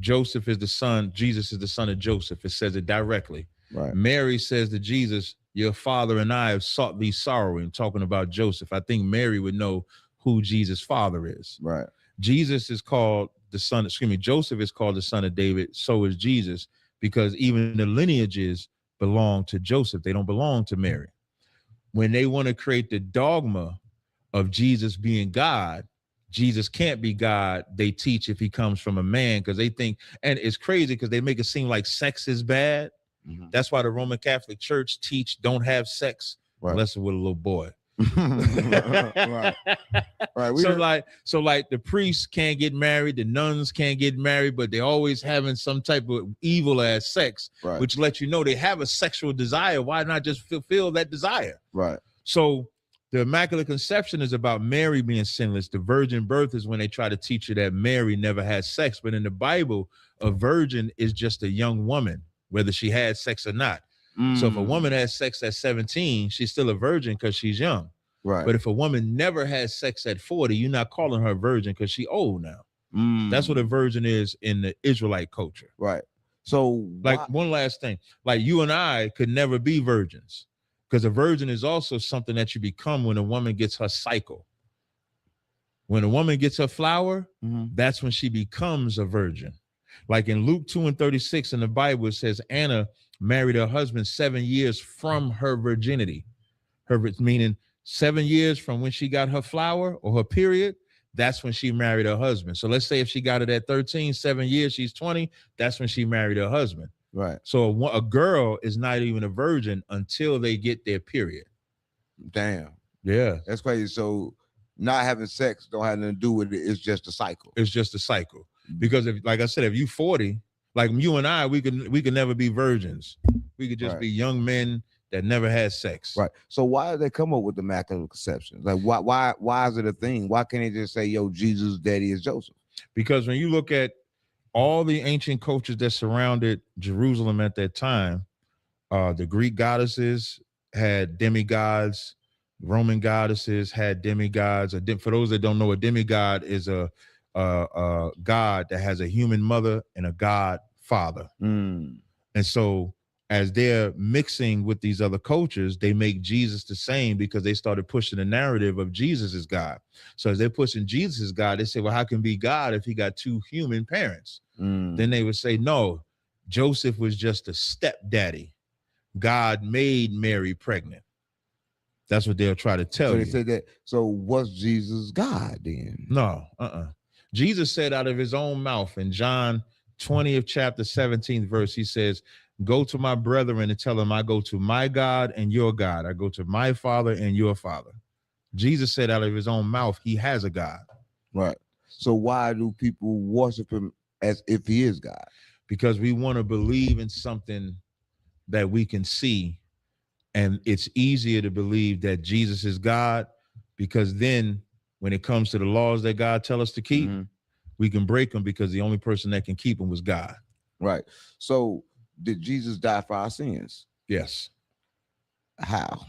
Joseph is the son, Jesus is the son of Joseph. It says it directly. Right. Mary says to Jesus, your father and I have sought thee sorrowing, talking about Joseph. I think Mary would know who Jesus' father is. Right. Jesus is called the son, Joseph is called the son of David. So is Jesus, because even the lineages belong to Joseph. They don't belong to Mary. When they want to create the dogma of Jesus being God, Jesus can't be God. They teach if he comes from a man, because they think, and it's crazy because they make it seem like sex is bad. That's why the Roman Catholic Church teach don't have sex unless it's with a little boy. Right. So like the priests can't get married, the nuns can't get married, but they're always having some type of evil ass sex, which lets you know they have a sexual desire. Why not just fulfill that desire? Right. So the Immaculate Conception is about Mary being sinless. The virgin birth is when they try to teach you that Mary never had sex. But in the Bible, a virgin is just a young woman, whether she had sex or not. So if a woman has sex at 17, she's still a virgin because she's young. Right. But if a woman never has sex at 40, you're not calling her a virgin because she's old now. That's what a virgin is in the Israelite culture. Right. So like one last thing, like you and I could never be virgins, because a virgin is also something that you become when a woman gets her cycle. When a woman gets her flower, that's when she becomes a virgin. Like in Luke 2:36 in the Bible, it says Anna married her husband 7 years from her virginity. Meaning 7 years from when she got her flower or her period, that's when she married her husband. So let's say if she got it at 13, 7 years, she's 20, that's when she married her husband. Right. So a girl is not even a virgin until they get their period. Damn. Yeah. That's crazy. So not having sex don't have nothing to do with it. It's just a cycle. It's just a cycle. Because if, like I said, if you 40, like you and I, we could never be virgins. We could just be young men that never had sex. Right. So why did they come up with the Immaculate Conception? Like why is it a thing? Why can't they just say, yo, Jesus' daddy is Joseph? Because when you look at all the ancient cultures that surrounded Jerusalem at that time, the Greek goddesses had demigods, Roman goddesses had demigods. For those that don't know, a demigod is a god that has a human mother and a god father. And so as they're mixing with these other cultures, they make Jesus the same because they started pushing the narrative of Jesus as God. So as they're pushing Jesus as God, they say, well, how can be God if he got two human parents? Then they would say, no, Joseph was just a stepdaddy. God made Mary pregnant. That's what they'll try to tell you. So they said that. So was Jesus God then? No, Jesus said out of his own mouth in John 20th chapter 17th verse, he says, go to my brethren and tell them I go to my God and your God. I go to my Father and your Father. Jesus said out of his own mouth, he has a God. Right. So why do people worship him as if he is God? Because we want to believe in something that we can see. And it's easier to believe that Jesus is God because then when it comes to the laws that God tell us to keep, we can break them because the only person that can keep them was God. Right. So did Jesus die for our sins? Yes. How?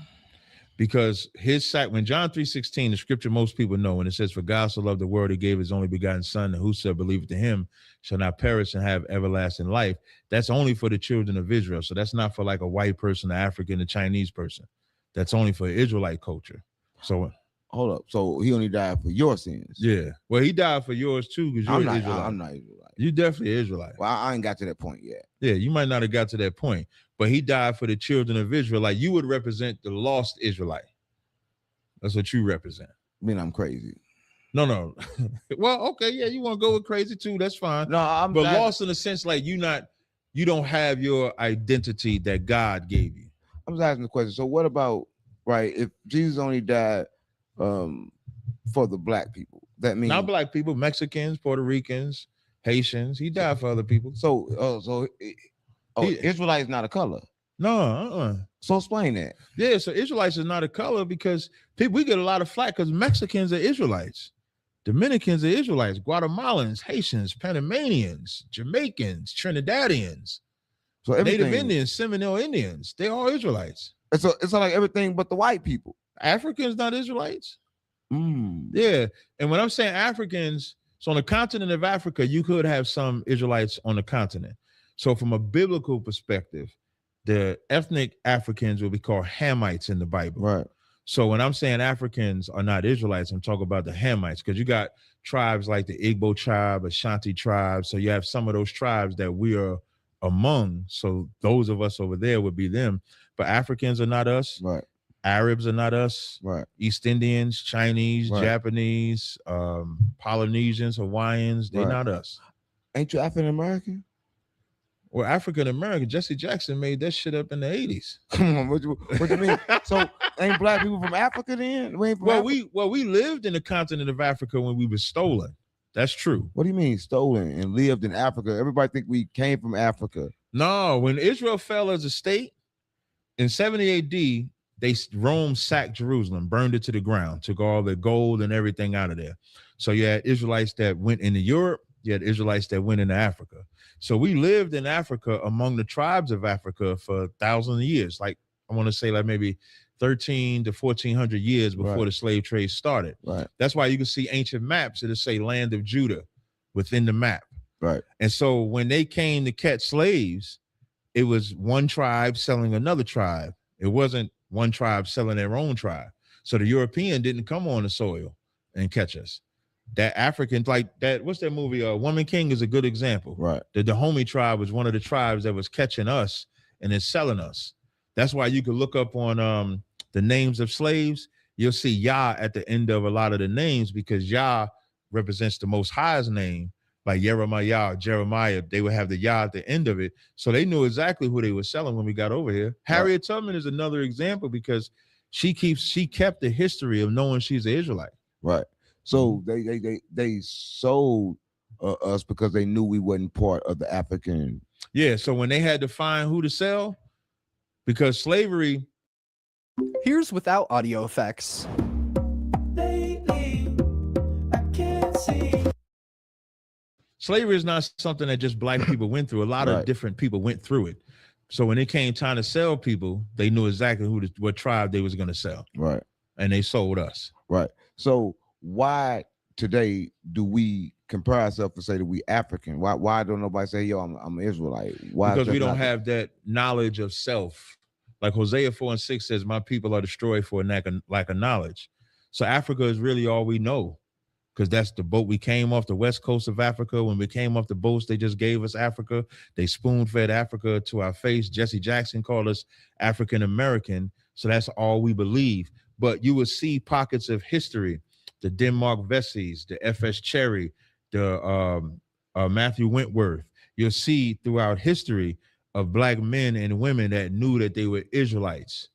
Because when John 3:16, the scripture most people know, when it says, for God so loved the world, he gave his only begotten son, and whosoever believeth in him shall not perish and have everlasting life. That's only for the children of Israel. So that's not for like a white person, an African, a Chinese person. That's only for Israelite culture. So hold up. So he only died for your sins? Yeah. Well, he died for yours too, because you're an Israelite. I'm not Israelite. You definitely Israelite. Well, I ain't got to that point yet. Yeah, you might not have got to that point, but he died for the children of Israel. Like you would represent the lost Israelite. That's what you represent. I mean, I'm crazy. No. Well, okay, yeah, you want to go with crazy too. That's fine. No, but lost in a sense, like you don't have your identity that God gave you. I'm just asking the question. So what about, right, if Jesus only died for the black people, that means not black people, Mexicans, Puerto Ricans, Haitians. He died for other people. So Israelite is not a color. No, So explain that. Yeah, so Israelites is not a color because we get a lot of flack because Mexicans are Israelites, Dominicans are Israelites, Guatemalans, Haitians, Panamanians, Jamaicans, Trinidadians, so Native Indians, Seminole Indians, they all Israelites. It's like everything but the white people. Africans not Israelites. Yeah, and when I'm saying Africans, so on the continent of Africa, you could have some Israelites on the continent. So from a biblical perspective, the ethnic Africans will be called Hamites in the Bible. Right. So when I'm saying Africans are not Israelites, I'm talking about the Hamites, because you got tribes like the Igbo tribe, Ashanti tribe. So you have some of those tribes that we are among. So those of us over there would be them. But Africans are not us. Right. Arabs are not us. Right. East Indians, Chinese, right. Japanese, Polynesians, Hawaiians, they're not us. Ain't you African American? Well, African American, Jesse Jackson made that shit up in the 80s. Come on, what you mean? So ain't black people from Africa then? We lived in the continent of Africa when we were stolen. That's true. What do you mean stolen and lived in Africa? Everybody think we came from Africa. No, when Israel fell as a state in 70 AD, Rome sacked Jerusalem, burned it to the ground, took all the gold and everything out of there. So you had Israelites that went into Europe, you had Israelites that went into Africa. So we lived in Africa among the tribes of Africa for thousands of years. Like I want to say like maybe 13 to 1400 years before the slave trade started. Right. That's why you can see ancient maps that'll say land of Judah within the map. Right. And so when they came to catch slaves, it was one tribe selling another tribe. It wasn't one tribe selling their own tribe. So the European didn't come on the soil and catch us. That African, like that, what's that movie? Woman King is a good example. Right. The Dahomey tribe was one of the tribes that was catching us and then selling us. That's why you could look up on the names of slaves. You'll see Yah at the end of a lot of the names because Yah represents the Most High's name. Like Jeremiah, they would have the Yah at the end of it. So they knew exactly who they were selling when we got over here. Harriet Tubman is another example because she kept the history of knowing she's an Israelite. Right. So they sold us because they knew we wasn't part of the African. Yeah. So when they had to find who to sell, because slavery. Here's without audio effects. Slavery is not something that just black people went through. A lot of different people went through it. So when it came time to sell people, they knew exactly what tribe they was going to sell. Right. And they sold us. Right. So why today do we compare ourselves and say that we African? Why don't nobody say, yo, I'm Israelite? Why? Because we don't have that knowledge of self. Like Hosea 4:6 says, my people are destroyed for a lack of knowledge. So Africa is really all we know. Because that's the boat we came off the west coast of Africa. When we came off the boats, they just gave us Africa. They spoon-fed Africa to our face. Jesse Jackson called us African American. So that's all we believe. But you will see pockets of history, the Denmark Vessies, the F.S. Cherry, the Matthew Wentworth. You'll see throughout history of black men and women that knew that they were Israelites.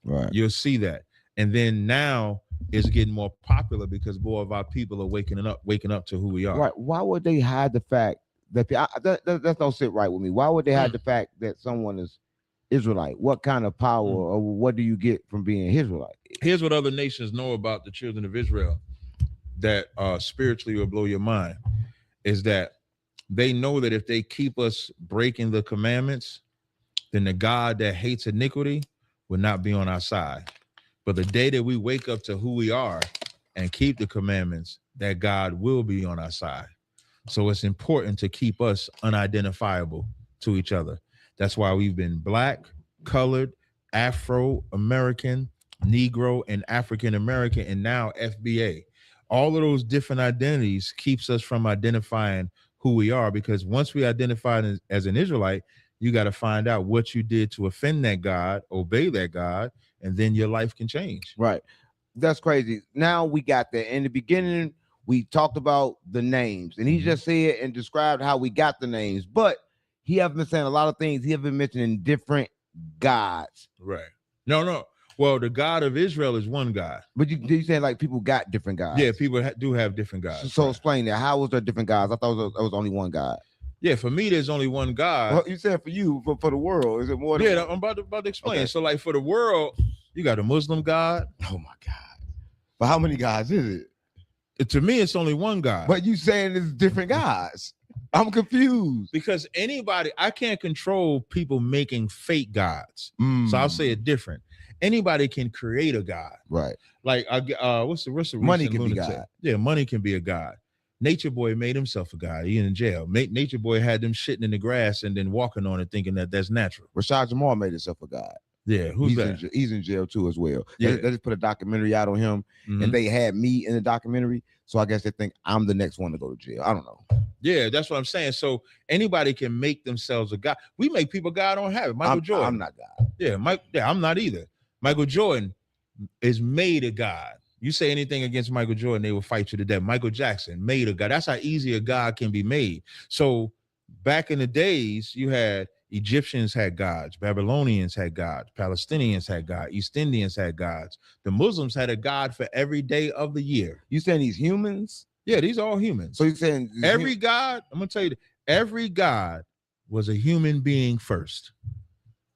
Right. You'll see that. And then now it's getting more popular because more of our people are waking up to who we are. Right. Why would they hide the fact that that don't sit right with me? Why would they hide the fact that someone is Israelite? What kind of power or what do you get from being Israelite? Here's what other nations know about the children of Israel that spiritually will blow your mind, is that they know that if they keep us breaking the commandments, then the God that hates iniquity will not be on our side. But the day that we wake up to who we are and keep the commandments, that God will be on our side. So it's important to keep us unidentifiable to each other. That's why we've been black, colored, Afro-American, Negro, and African-American, and now FBA. All of those different identities keeps us from identifying who we are, because once we identify as an Israelite, you got to find out what you did to offend that God, obey that God, and then your life can change. Right. That's crazy. Now we got that. In the beginning, we talked about the names, and he just said and described how we got the names, but he have been saying a lot of things. He have been mentioning different gods. Right. No. Well, the God of Israel is one God. But you saying like people got different gods? Yeah, people do have different gods. So explain that. How was there different gods? I thought it was only one God. Yeah, for me, there's only one God. Well, you said for you, but for the world, is it more than I'm about to explain. Okay. So like for the world, you got a Muslim God. Oh my God. But how many gods is it? To me, it's only one God. But you saying it's different gods. I'm confused. Because I can't control people making fake gods. So I'll say it different. Anybody can create a God. Right. Like what's the money can be God. Yeah, money can be a God. Nature Boy made himself a God. He in jail. Nature Boy had them shitting in the grass and then walking on it thinking that that's natural. Rashad Jamal made himself a God. Yeah, who's that? He's in jail too as well. Yeah. They just put a documentary out on him, and they had me in the documentary. So I guess they think I'm the next one to go to jail. I don't know. Yeah, that's what I'm saying. So anybody can make themselves a God. We make people God on habit. Michael Jordan. I'm not God. Yeah, I'm not either. Michael Jordan is made a God. You say anything against Michael Jordan, they will fight you to death. Michael Jackson made a God. That's how easy a God can be made. So back in the days, you had Egyptians had gods, Babylonians had gods, Palestinians had gods, East Indians had gods. The Muslims had a God for every day of the year. You saying these humans? Yeah, these are all humans. So you're saying every God, I'm gonna tell you, every God was a human being first.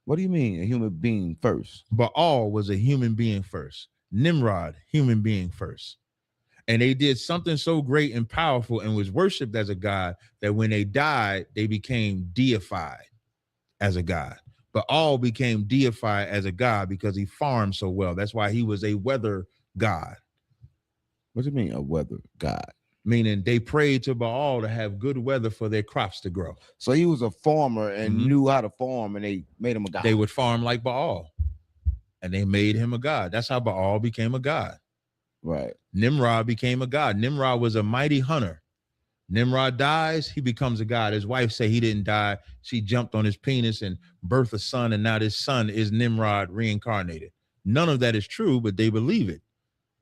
What do you mean a human being first? Baal was a human being first. Nimrod, human being first. And they did something so great and powerful and was worshipped as a god that when they died, they became deified as a god. Baal became deified as a god because he farmed so well. That's why he was a weather god. What do you mean a weather god? Meaning they prayed to Baal to have good weather for their crops to grow. So he was a farmer and knew how to farm, and they made him a god. They would farm like Baal, and they made him a god. That's how Baal became a god. Right. Nimrod became a god. Nimrod was a mighty hunter. Nimrod dies, he becomes a god. His wife say he didn't die. She jumped on his penis and birthed a son, and now this son is Nimrod reincarnated. None of that is true, but they believe it.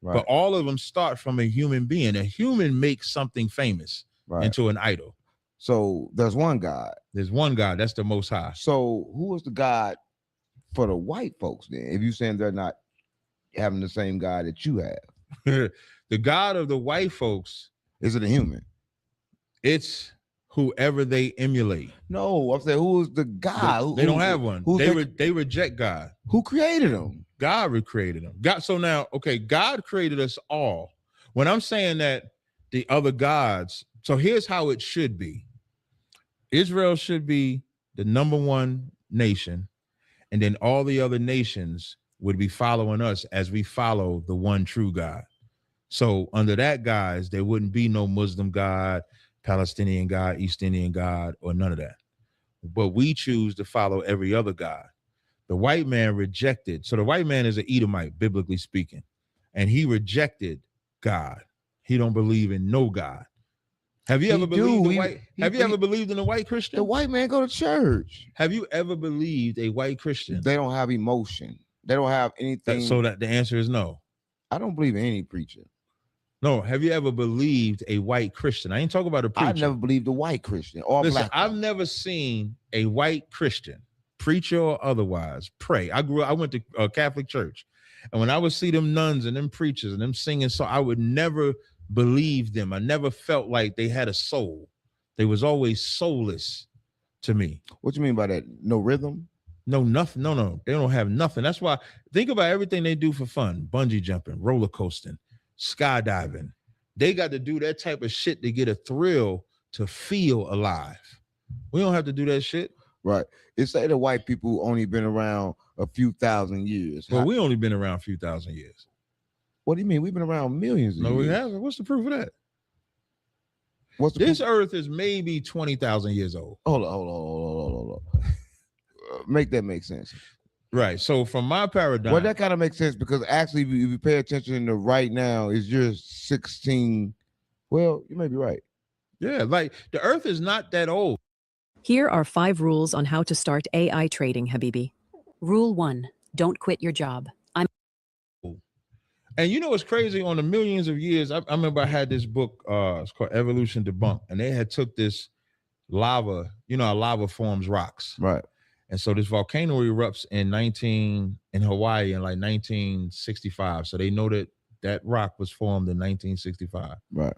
Right. But all of them start from a human being. A human makes something famous into an idol. So there's one God. There's one God. That's the Most High. So who is the God for the white folks then? If you're saying they're not having the same God that you have. The God of the white folks, is it a human? it's whoever they emulate. No, I'm saying who is the God? They don't have one. They reject God. Who created them? God recreated them. God. So now, okay, God created us all. When I'm saying that the other gods, so here's how it should be. Israel should be the number one nation, and then all the other nations would be following us as we follow the one true God. So under that guise, there wouldn't be no Muslim God, Palestinian God, East Indian God, or none of that. But we choose to follow every other God. The white man rejected. So the white man is an Edomite, biblically speaking, and he rejected God. He don't believe in no God. Have you ever believed ever believed in a white Christian? The white man go to church. Have you ever believed a white Christian? They don't have emotion. They don't have anything. So that the answer is no. I don't believe in any preacher. No, have you ever believed a white Christian? I ain't talking about a preacher. I've never believed a white Christian or Listen, black. I've never seen a white Christian, preacher or otherwise, pray. I went to a Catholic church, and when I would see them nuns and them preachers and them singing, so I would never believe them. I never felt like they had a soul. They was always soulless to me. What you mean by that? No rhythm? No, nothing. No. They don't have nothing. That's why think about everything they do for fun: bungee jumping, roller coasting, skydiving. They got to do that type of shit to get a thrill, to feel alive. We don't have to do that shit. Right. It's say the white people only been around a few thousand years. Well, we only been around a few thousand years. What do you mean? We've been around millions of years. No, we haven't. What's the proof of that? This earth is maybe 20,000 years old. Hold on. Make that make sense. Right. So from my paradigm. Well, that kind of makes sense because actually, if you pay attention to right now, is just 16. Well, you may be right. Yeah, like the earth is not that old. Here are 5 rules on how to start AI trading, Habibi. Rule 1, don't quit your job. And you know what's crazy? On the millions of years, I remember I had this book, it's called Evolution Debunked, and they had took this lava, you know how lava forms rocks. Right. And so this volcano erupts in Hawaii in like 1965. So they know that rock was formed in 1965. Right.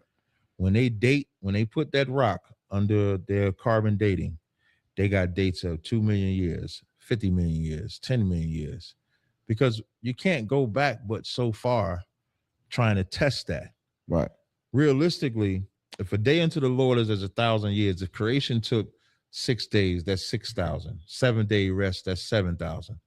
When they put that rock under their carbon dating, they got dates of 2 million years, 50 million years, 10 million years. Because you can't go back but so far trying to test that. Right. Realistically, if a day unto the Lord is as 1,000 years, if creation took 6 days, that's 6,000. 7-day rest, that's 7,000.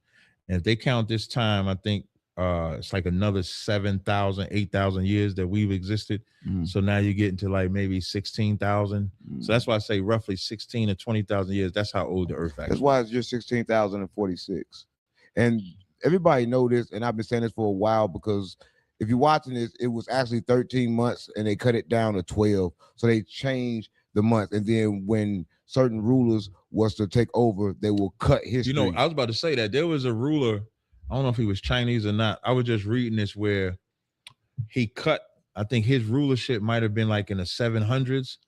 And if they count this time, I think it's like another 7,000, 8,000 years that we've existed. So now you get into like maybe 16,000. So that's why I say roughly 16 to 20,000 years. That's how old the earth actually is. That's why it's just 16,046. And everybody know this, and I've been saying this for a while because if you're watching this, it was actually 13 months and they cut it down to 12. So they changed the month. And then when certain rulers was to take over, they will cut history. You know, I was about to say that there was a ruler, I don't know if he was Chinese or not. I was just reading this where he cut, I think his rulership might have been like in the 700s,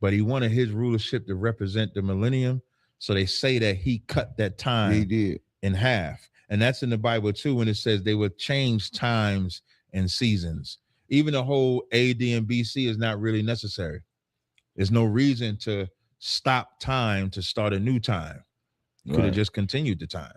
but he wanted his rulership to represent the millennium. So they say that he cut that time he did in half. And that's in the Bible too, when it says they would change times and seasons. Even the whole AD and BC is not really necessary. There's no reason to stop time to start a new time. You could have just continued the time.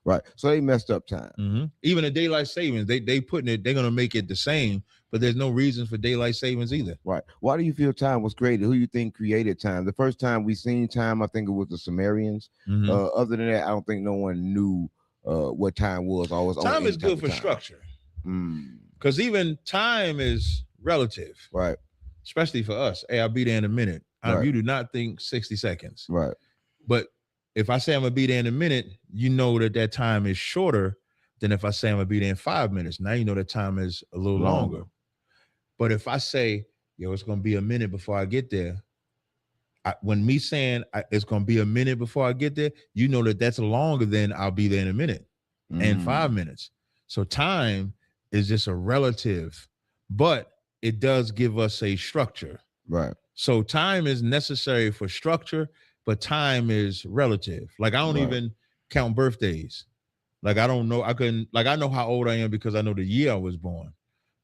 Right. So they messed up time. Even the daylight savings, they putting it, they're going to make it the same, but there's no reason for daylight savings either. Right. Why do you feel time was created? Who you think created time? The first time we seen time, I think it was the Sumerians. Other than that, I don't think no one knew what time was. Time is good for structure. Because even time is relative. Right. Especially for us. Hey, I'll be there in a minute. You do not think 60 seconds. Right. But if I say I'm gonna be there in a minute, you know that time is shorter than if I say I'm gonna be there in 5 minutes. Now you know that time is a little longer. But if I say, yo, it's gonna be a minute before I get there, when me saying it's gonna be a minute before I get there, you know that that's longer than I'll be there in a minute and 5 minutes. So time is just a relative, but it does give us a structure. Right. So time is necessary for structure, but time is relative. Like I don't even count birthdays. Like I don't know. I know how old I am because I know the year I was born.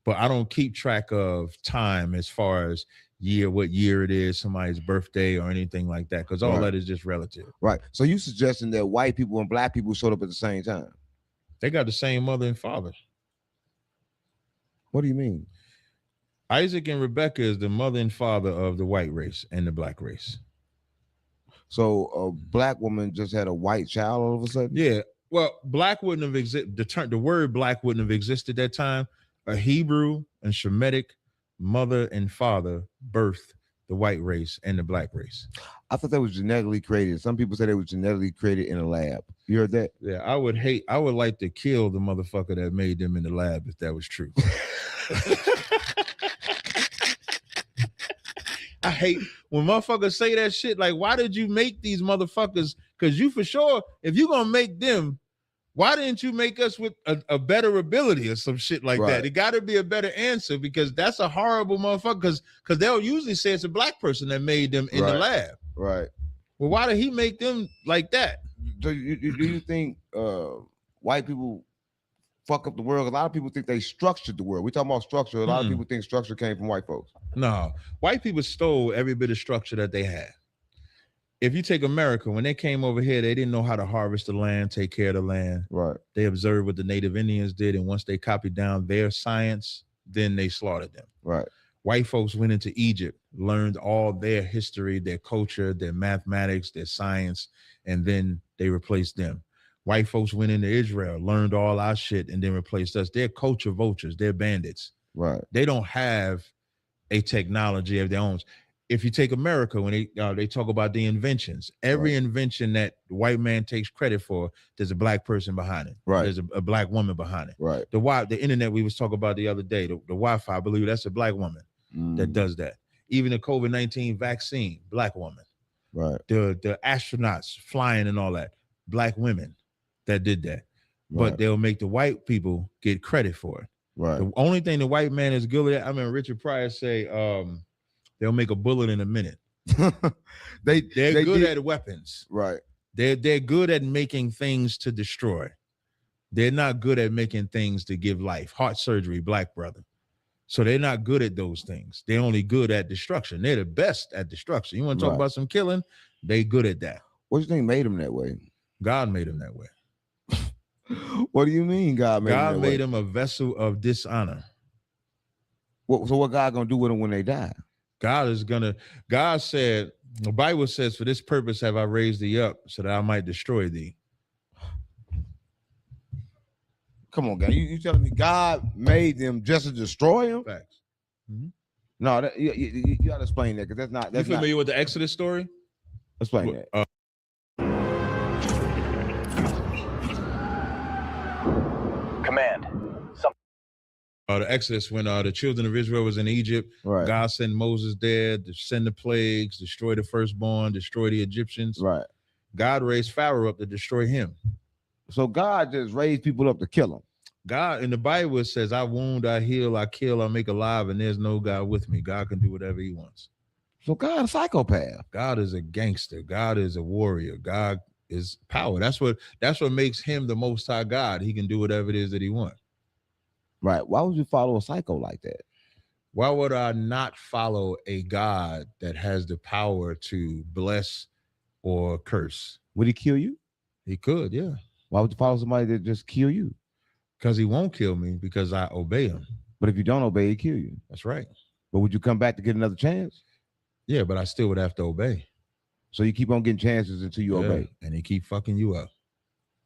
but I don't keep track of time as far as what year it is, somebody's birthday or anything like that, because all that is just relative. Right. So you suggesting that white people and black people showed up at the same time? They got the same mother and father. What do you mean? Isaac and Rebecca is the mother and father of the white race and the black race. So a black woman just had a white child all of a sudden? Yeah. Well, black wouldn't have existed. The word black wouldn't have existed at that time. A Hebrew and Shemitic mother and father birthed the white race and the black race. I thought that was genetically created. Some people say they was genetically created in a lab. You heard that? Yeah, I would like to kill the motherfucker that made them in the lab if that was true. I hate when motherfuckers say that shit. Like, why did you make these motherfuckers? Because you for sure, if you're gonna make them, why didn't you make us with a better ability or some shit like that? It got to be a better answer, because that's a horrible motherfucker. Because they'll usually say it's a black person that made them in the lab. Right. Well, why did he make them like that? Do you think white people fuck up the world? A lot of people think they structured the world. We talking about structure. A lot of people think structure came from white folks. No, white people stole every bit of structure that they had. If you take America, when they came over here, they didn't know how to harvest the land, take care of the land. Right. They observed what the native Indians did, and once they copied down their science, then they slaughtered them. Right. White folks went into Egypt, learned all their history, their culture, their mathematics, their science, and then they replaced them. White folks went into Israel, learned all our shit, and then replaced us. They're culture vultures. They're bandits. Right. They don't have a technology of their own. If you take America, when they talk about the inventions, every invention that the white man takes credit for, there's a black person behind it. Right. There's a black woman behind it. Right. The internet we was talking about the other day, the Wi-Fi, I believe that's a black woman that does that. Even the COVID-19 vaccine, black woman. Right. The astronauts flying and all that, black women that did that. Right. But they'll make the white people get credit for it. Right. The only thing the white man is good at, I mean, Richard Pryor say, they'll make a bullet in a minute. They're good at weapons. Right. They're good at making things to destroy. They're not good at making things to give life. Heart surgery, black brother. So they're not good at those things. They're only good at destruction. They're the best at destruction. You want to talk about some killing? They good at that. What do you think made them that way? God made them that way. What do you mean God made them that way? God made them a vessel of dishonor. So what God gonna do with them when they die? God said, the Bible says, for this purpose have I raised thee up, so that I might destroy thee. Come on, guy. You telling me God made them just to destroy them? Facts. No, you gotta explain that, because that's not. You familiar with the Exodus story? Explain that. Command. The Exodus, when the children of Israel was in Egypt, God sent Moses there to send the plagues, destroy the firstborn, destroy the Egyptians. Right. God raised Pharaoh up to destroy him. So God just raised people up to kill them. God in the Bible, it says, I wound, I heal, I kill, I make alive, and there's no God with me. God can do whatever he wants. So God a psychopath. God is a gangster. God is a warrior. God is power. That's what makes him the Most High God. He can do whatever it is that he wants. Right. Why would you follow a psycho like that? Why would I not follow a God that has the power to bless or curse? Would he kill you? He could, yeah. Why would you follow somebody that just kill you? Because he won't kill me, because I obey him. But if you don't obey, he kill you. That's right. But would you come back to get another chance? Yeah, but I still would have to obey. So you keep on getting chances until you obey. And he keep fucking you up.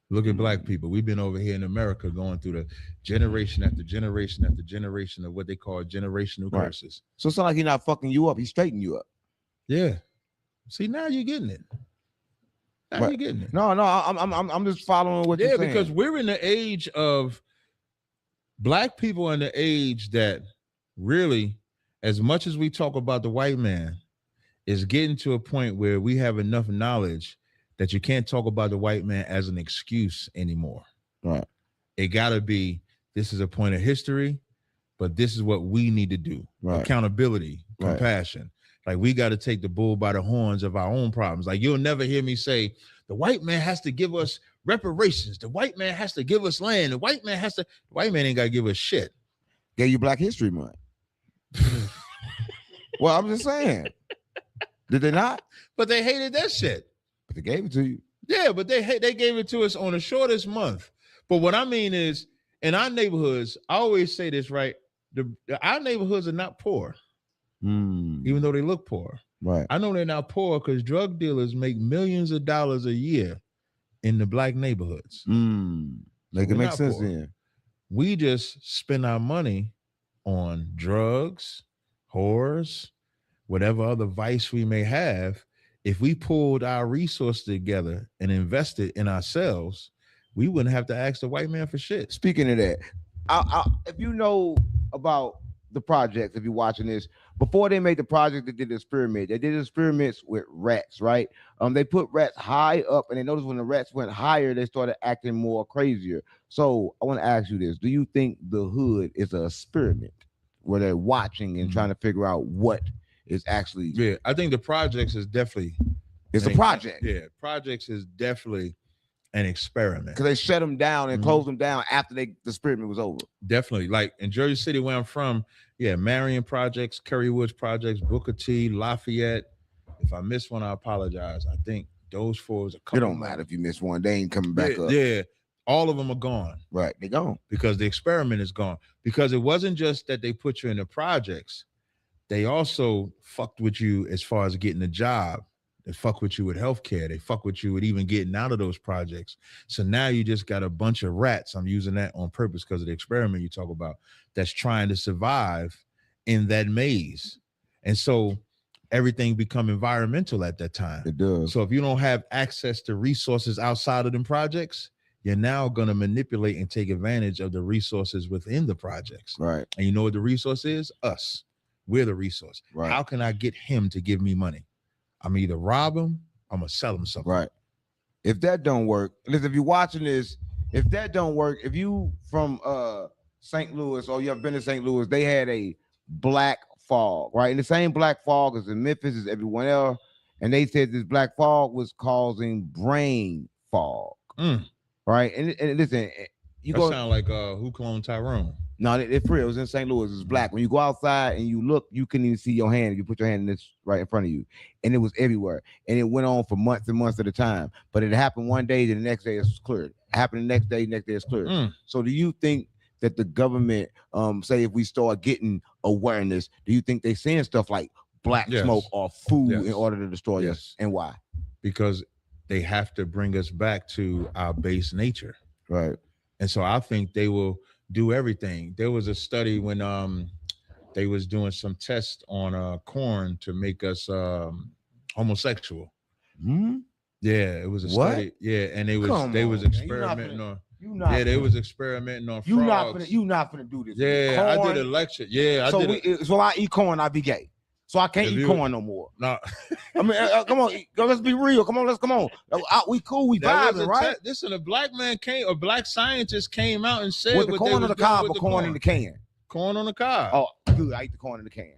Look at black people. We've been over here in America going through the generation after generation after generation of what they call generational curses. So it's not like he's not fucking you up. He's straightening you up. Yeah. See, now you're getting it. Now you're getting it. No, I'm just following what you're saying. Yeah, because we're in the age of black people, in the age that really, as much as we talk about the white man, is getting to a point where we have enough knowledge that you can't talk about the white man as an excuse anymore. Right. It gotta be, this is a point of history, but this is what we need to do. Right. Accountability, compassion. Like, we got to take the bull by the horns of our own problems. Like, you'll never hear me say, the white man has to give us reparations. The white man has to give us land. The white man ain't got to give us shit. Gave you Black History Month. Well, I'm just saying. Did they not? But they hated that shit. But they gave it to you. Yeah, but they gave it to us on the shortest month. But what I mean is, in our neighborhoods, I always say this, right? Our neighborhoods are not poor, even though they look poor. Right. I know they're not poor because drug dealers make millions of dollars a year in the Black neighborhoods. Like, it makes sense then. We just spend our money on drugs, whores, whatever other vice we may have. If we pulled our resources together and invested in ourselves, we wouldn't have to ask the white man for shit. Speaking of that, if you know about the project, if you're watching this, before they made the project, they did an experiment. They did experiments with rats, right? They put rats high up, and they noticed when the rats went higher, they started acting more crazier. So I want to ask you this. Do you think the hood is an experiment where they're watching and trying to figure out what is actually? Yeah, I think the projects is definitely. It's a project. Yeah, projects is definitely an experiment. Because they shut them down and closed them down after the experiment was over. Definitely. Like in Jersey City, where I'm from, Marion Projects, Curry Woods Projects, Booker T, Lafayette. If I miss one, I apologize. I think those four was a couple. It don't matter if you miss one. They ain't coming back up. Yeah. All of them are gone. Right. They're gone. Because the experiment is gone. Because it wasn't just that they put you in the projects. They also fucked with you as far as getting a job. They fuck with you with healthcare. They fuck with you with even getting out of those projects. So now you just got a bunch of rats. I'm using that on purpose because of the experiment you talk about that's trying to survive in that maze. And so everything become environmental at that time. It does. So if you don't have access to resources outside of them projects, you're now going to manipulate and take advantage of the resources within the projects. Right. And you know what the resource is? Us. We're the resource. Right. How can I get him to give me money? I'm either rob him, I'm gonna sell him something. Right. If that don't work, listen, if you're watching this, if that don't work, if you from St. Louis or you have been to St. Louis, they had a black fog, right? And the same black fog as in Memphis as everyone else. And they said this black fog was causing brain fog. Right. And listen, you that go sound like who cloned Tyrone? No, it's real. It was in St. Louis. It's black. When you go outside and you look, you couldn't even see your hand. You put your hand in this right in front of you, and it was everywhere. And it went on for months and months at a time. But it happened one day, then the next day it's cleared. It happened the next day it's cleared. So do you think that the government, say if we start getting awareness, do you think they saying stuff like black smoke or food in order to destroy us? And why? Because they have to bring us back to our base nature. Right. And so I think they will do everything. There was a study when they was doing some tests on corn to make us homosexual. Yeah, it was a study. Yeah, and they was experimenting on. They was experimenting on frogs. You not gonna do this. Yeah, I did a lecture. Yeah, so I eat corn, I be gay. So I can't eat corn no more. No, I mean, come on, let's be real. Come on. We cool, we vibing, right? Listen, a black scientist came out and said with the corn on the cob or corn in the can. Corn on the cob. Oh, good. I eat the corn in the can.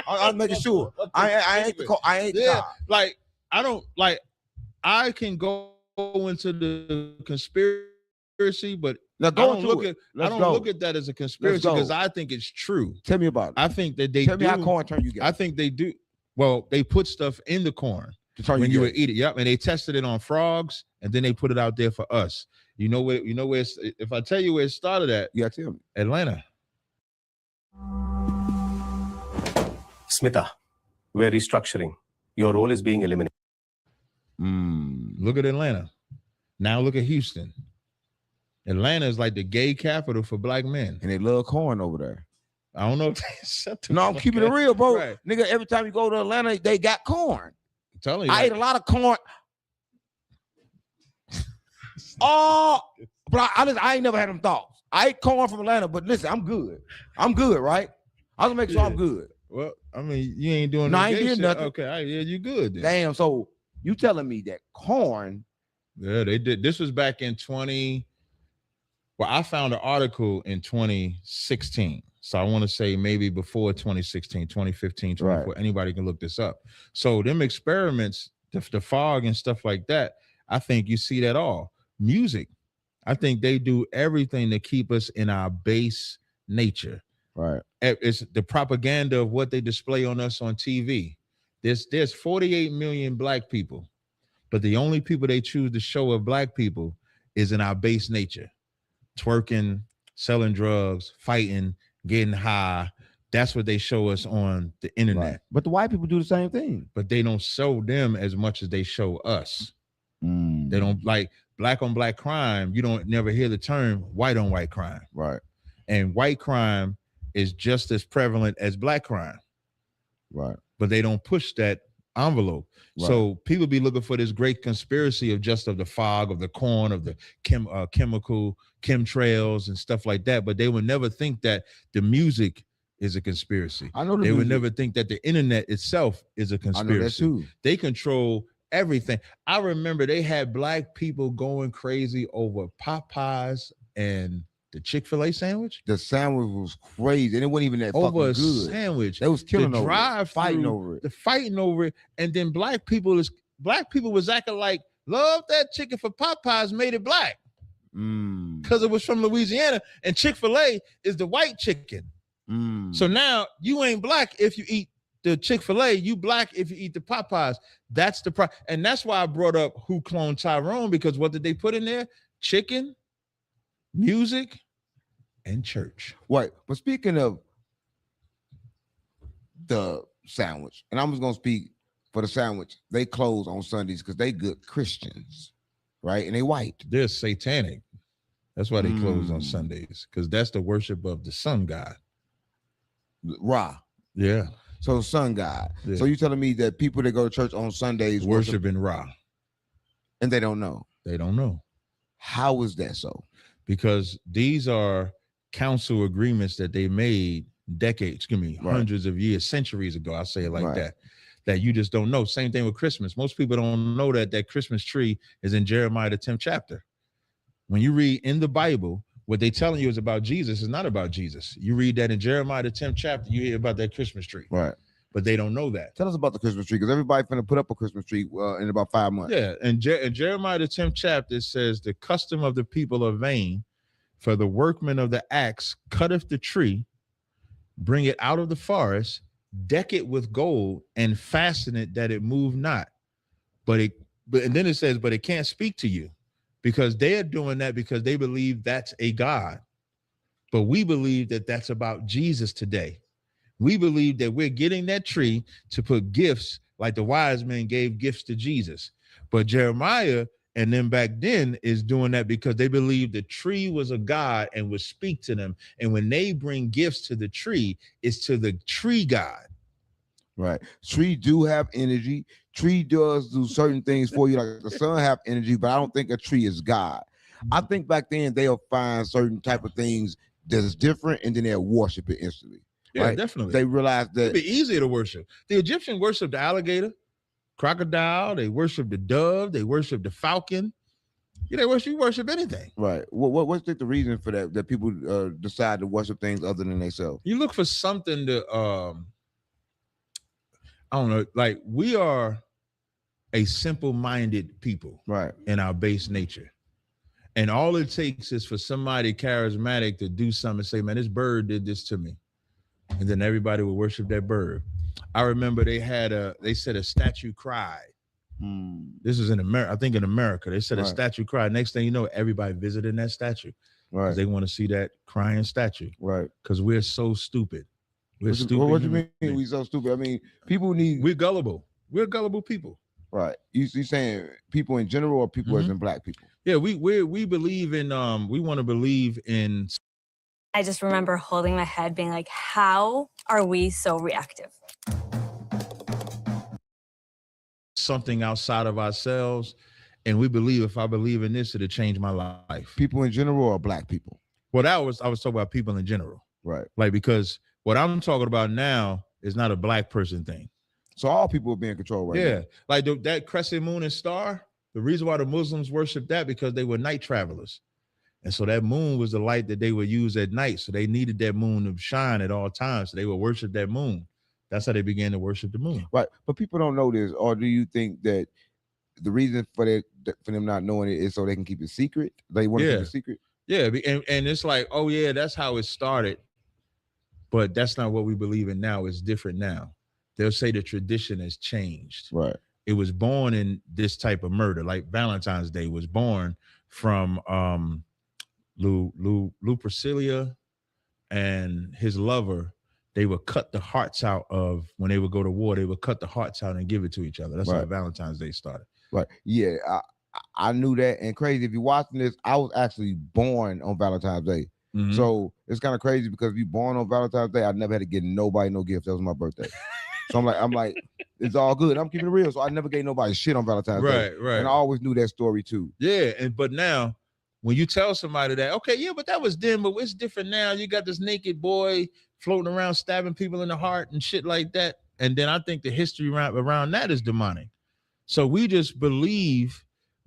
I'm making sure. I ain't the corn. I ain't the cob. Like I don't like. I can go into the conspiracy, but I don't look at that as a conspiracy because I think it's true. Tell me about it. I think that they tell me how corn turn you get. I think they do. Well, they put stuff in the corn to turn when you would eat it. Yep, and they tested it on frogs, and then they put it out there for us. You know where? If I tell you where it started at, you gotta tell me. Atlanta. Smita, we're restructuring. Your role is being eliminated. Look at Atlanta. Now look at Houston. Atlanta is like the gay capital for black men. And they love corn over there. I don't know if they No, I'm keeping it real, bro. Right. Nigga, every time you go to Atlanta, they got corn. I'm telling you. I ate a lot of corn. Oh, but I ain't never had them thoughts. I ate corn from Atlanta, but listen, I'm good. I'm good, right? I was make sure I'm good. Well, I mean, you ain't doing no I ain't doing nothing. Okay, yeah, you good then. Damn, so you telling me that corn? Yeah, they did. This was back in 20. Well, I found an article in 2016. So I want to say maybe before 2016, 2015, 2014. Right. Anybody can look this up. So them experiments, the fog and stuff like that, I think you see that all. Music, I think they do everything to keep us in our base nature. Right. It's the propaganda of what they display on us on TV. There's 48 million black people, but the only people they choose to show of black people is in our base nature. Twerking, selling drugs, fighting, getting high. That's what they show us on the internet. Right. But the white people do the same thing. But they don't show them as much as they show us. They don't like black on black crime. You don't never hear the term white on white crime. Right. And white crime is just as prevalent as black crime. Right. But they don't push that envelope. Right. So people be looking for this great conspiracy of the fog, of the corn, of the chemical chemtrails and stuff like that. But they would never think that the music is a conspiracy. I know they would never think that the internet itself is a conspiracy. I know that too. They control everything. I remember they had black people going crazy over Popeyes and the Chick-fil-A sandwich. The sandwich was crazy, and it wasn't even that over fucking a good. Sandwich. They was killing the over drive it, fighting over it. The fighting over it, and then black people was acting like love that chicken for Popeyes made it black because it was from Louisiana, and Chick-fil-A is the white chicken. So now you ain't black if you eat the Chick-fil-A, you black if you eat the Popeyes. That's the problem. And that's why I brought up Who Cloned Tyrone, because what did they put in there? Chicken, music, and church. Right. But speaking of the sandwich, and I'm just gonna speak for the sandwich, they close on Sundays because they good Christians, right? And they white. They're satanic. That's why they close on Sundays, because that's the worship of the sun god. Ra. Yeah. So sun god. Yeah. So you telling me that people that go to church on Sundays worshiping Ra. And they don't know. They don't know. How is that so? Because these are council agreements that they made decades, hundreds of years, centuries ago. I'll say it like that you just don't know. Same thing with Christmas. Most people don't know that Christmas tree is in Jeremiah, the 10th chapter. When you read in the Bible, what they telling you is about Jesus is not about Jesus. You read that in Jeremiah, the 10th chapter, you hear about that Christmas tree. Right. But they don't know that. Tell us about the Christmas tree, because everybody's finna put up a Christmas tree in about 5 months. Yeah, and in Jeremiah, the 10th chapter, it says, the custom of the people are vain, for the workman of the axe cutteth the tree, bring it out of the forest, deck it with gold, and fasten it that it move not. And then it says, but it can't speak to you, because they are doing that because they believe that's a God. But we believe that that's about Jesus today. We believe that we're getting that tree to put gifts like the wise men gave gifts to Jesus. But Jeremiah and them back then is doing that because they believe the tree was a God and would speak to them. And when they bring gifts to the tree, it's to the tree God. Right. Tree do have energy. Tree does do certain things for you. Like the sun have energy, but I don't think a tree is God. I think back then they'll find certain type of things that's different, and then they'll worship it instantly. Yeah, right? definitely. They realize that it'd be easier to worship. The Egyptians worshiped the alligator, crocodile. They worshiped the dove. They worshiped the falcon. Yeah, you worship anything. Right. What's the reason for that? That people decide to worship things other than themselves. You look for something to I don't know. Like, we are a simple-minded people, right, in our base nature. And all it takes is for somebody charismatic to do something and say, man, this bird did this to me. And then everybody would worship that bird. I remember they said a statue cried. This is in America. I think in America, they said a statue cried. Next thing you know, everybody visiting that statue. Right. They want to see that crying statue. Right. Because we're so stupid. We're stupid. What do you mean we so stupid? I mean, we're gullible. We're gullible people. Right. You saying people in general, or people as in black people? Yeah, we believe in we want to believe in. I just remember holding my head being like, how are we so reactive? Something outside of ourselves, and we believe, if I believe in this, it'll change my life. People in general or black people? Well, I was talking about people in general. Right. Like, because what I'm talking about now is not a black person thing. So all people are being controlled right now. Yeah. Like that crescent moon and star, the reason why the Muslims worship that, because they were night travelers. And so that moon was the light that they would use at night. So they needed that moon to shine at all times. So they would worship that moon. That's how they began to worship the moon. Right. But people don't know this. Or do you think that the reason for them not knowing it is so they can keep it secret? They want to keep it secret? Yeah. And it's like, oh yeah, that's how it started. but that's not what we believe in now. It's different now. They'll say the tradition has changed. Right. It was born in this type of murder, like Valentine's Day was born from Lou Priscilla and his lover. They would cut the hearts out of, when they would go to war, they would cut the hearts out and give it to each other. That's how Valentine's Day started. Right. Yeah, I knew that. And crazy, if you're watching this, I was actually born on Valentine's Day. So it's kind of crazy because if you're born on Valentine's Day, I never had to get nobody no gift. That was my birthday. So I'm like, it's all good. I'm keeping it real. So I never gave nobody shit on Valentine's Day. Right. And I always knew that story too. Yeah, but now when you tell somebody that, okay, yeah, but that was then, but it's different now. You got this naked boy floating around stabbing people in the heart and shit like that. And then I think the history around that is demonic. So we just believe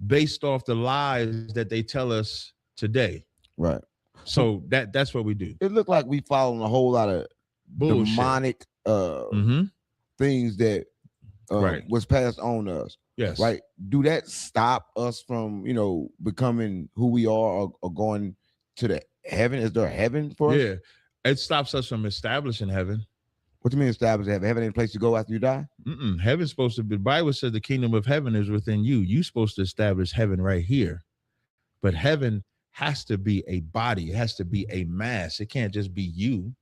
based off the lies that they tell us today. Right. So that's what we do. It looked like we following a whole lot of bullshit. Demonic things that was passed on to us. Yes. Right. Do that stop us from, becoming who we are or going to the heaven? Is there a heaven for us? Yeah. It stops us from establishing heaven. What do you mean establish heaven? Heaven ain't a place to go after you die? Heaven's supposed to be, the Bible says the kingdom of heaven is within you. You're supposed to establish heaven right here. But heaven has to be a body. It has to be a mass. It can't just be you.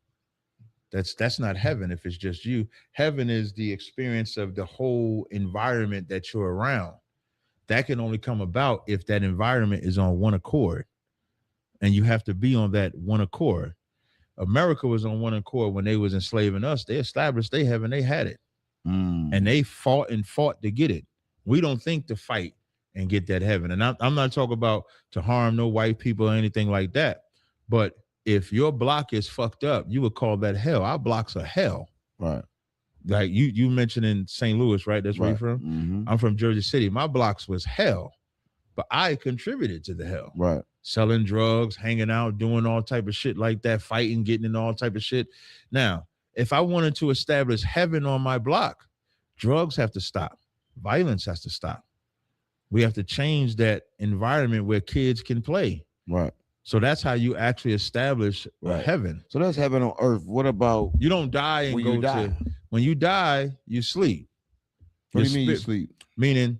That's not heaven if it's just you. Heaven is the experience of the whole environment that you're around. That can only come about if that environment is on one accord. And you have to be on that one accord. America was on one accord when they was enslaving us. They established their heaven. They had it. And they fought to get it. We don't think to fight and get that heaven. And I'm not talking about to harm no white people or anything like that. But if your block is fucked up, you would call that hell. Our blocks are hell. Right. Like you mentioned in St. Louis, right? That's where you're from? I'm from Jersey City. My blocks was hell. But I contributed to the hell. Right. Selling drugs, hanging out, doing all type of shit like that, fighting, getting in all type of shit. Now, if I wanted to establish heaven on my block, drugs have to stop. Violence has to stop. We have to change that environment where kids can play. Right. So that's how you actually establish heaven. So that's heaven on earth. What about you don't die and go to when you die, you sleep. What do you mean you sleep? Meaning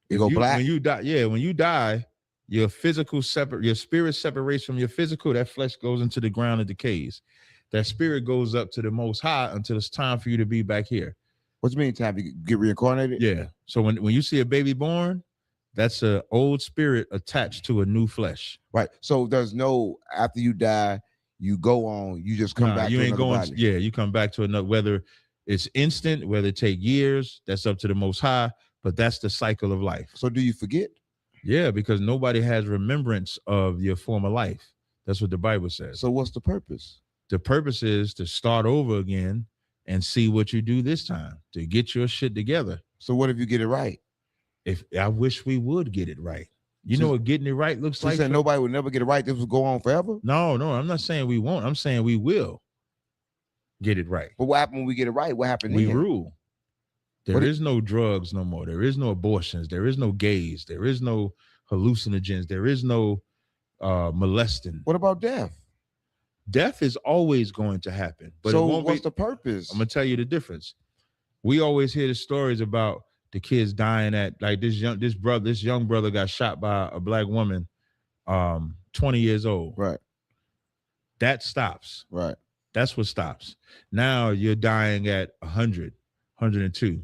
you go black. When you die, when you die, your spirit separates from your physical. That flesh goes into the ground and decays. That spirit goes up to the most high until it's time for you to be back here. What do you mean time to get reincarnated? Yeah. So when you see a baby born, that's an old spirit attached to a new flesh. Right. So there's no, after you die, you go on, you just come back you to ain't another going body. you come back to another, whether it's instant, whether it take years, that's up to the most high, but that's the cycle of life. So do you forget? Yeah, because nobody has remembrance of your former life. That's what the Bible says. So what's the purpose? The purpose is to start over again and see what you do this time, to get your shit together. So what if you get it right? If I wish we would get it right. You know what getting it right looks like? You said nobody would never get it right. This will go on forever? No, I'm not saying we won't. I'm saying we will get it right. But what happened when we get it right? What happened We then? rule. There is no drugs no more. There is no abortions. There is no gays. There is no hallucinogens. There is no molesting. What about death? Death is always going to happen. But so it won't what's be, the purpose? I'm going to tell you the difference. We always hear the stories about the kids dying at, like this young brother got shot by a black woman, 20 years old. Right. That stops. Right. That's what stops. Now you're dying at 100, 102.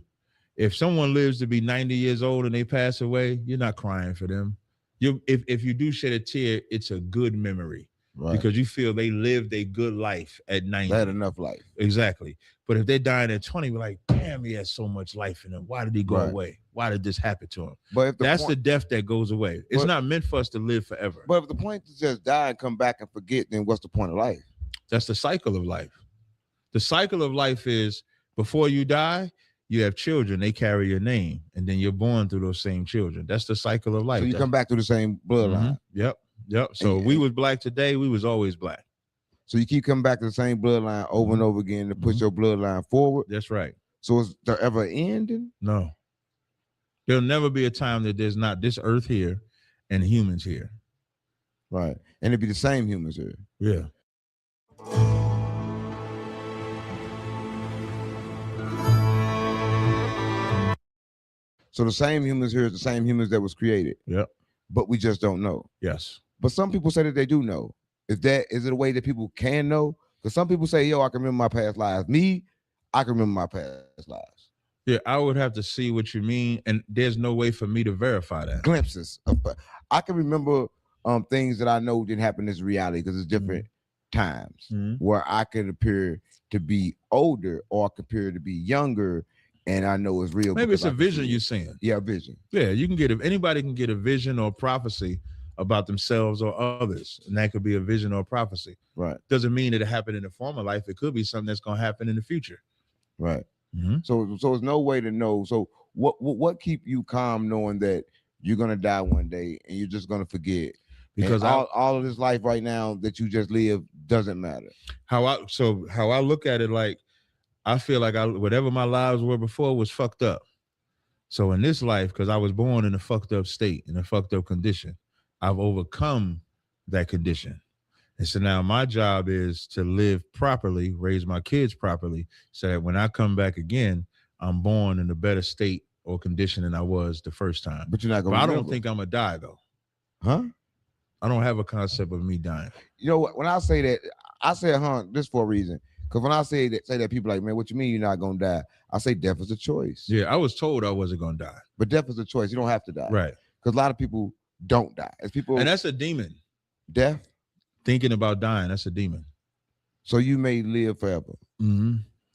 If someone lives to be 90 years old and they pass away, you're not crying for them. If you do shed a tear, it's a good memory. Right. Because you feel they lived a good life at 90. They had enough life. Exactly. But if they're dying at 20, we're like, damn, he had so much life in him. Why did he go away? Why did this happen to him? But if that's the death that goes away. It's not meant for us to live forever. But if the point is just die and come back and forget, then what's the point of life? That's the cycle of life. The cycle of life is before you die, you have children, they carry your name, and then you're born through those same children. That's the cycle of life. So you come back to the same bloodline. Yep. So we was black today, we was always black. So you keep coming back to the same bloodline over and over again to push your bloodline forward. That's right. So is there ever an ending? No. There'll never be a time that there's not this earth here and humans here. Right. And it'd be the same humans here. Yeah. So the same humans here is the same humans that was created. Yep. But we just don't know. Yes. But some people say that they do know. Is it a way that people can know? Because some people say, yo, I can remember my past lives. Me, I can remember my past lives. Yeah, I would have to see what you mean, and there's no way for me to verify that. Glimpses of, I can remember things that I know didn't happen as reality because it's different times where I could appear to be older or I could appear to be younger, and I know it's real. Maybe it's a vision you're seeing. Yeah, a vision. Yeah, you can get anybody can get a vision or prophecy about themselves or others, and that could be a vision or prophecy. Right. Doesn't mean that it happened in the former life. It could be something that's going to happen in the future. Right. So there's no way to know. So what keep you calm knowing that you're gonna die one day and you're just gonna forget? Because all of this life right now that you just live doesn't matter. How I look at it, like I feel like whatever my lives were before was fucked up. So in this life, because I was born in a fucked up state, in a fucked up condition, I've overcome that condition. And so now my job is to live properly, raise my kids properly, so that when I come back again, I'm born in a better state or condition than I was the first time. But you're not gonna. I don't think I'm gonna die though. Huh? I don't have a concept of me dying. You know what? When I say that, I say this for a reason. Because when I say that, people like, man, what you mean you're not gonna die? I say death is a choice. Yeah, I was told I wasn't gonna die. But death is a choice. You don't have to die. Right. Because a lot of people don't die. And that's a demon. Death. Thinking about dying, that's a demon. So you may live forever.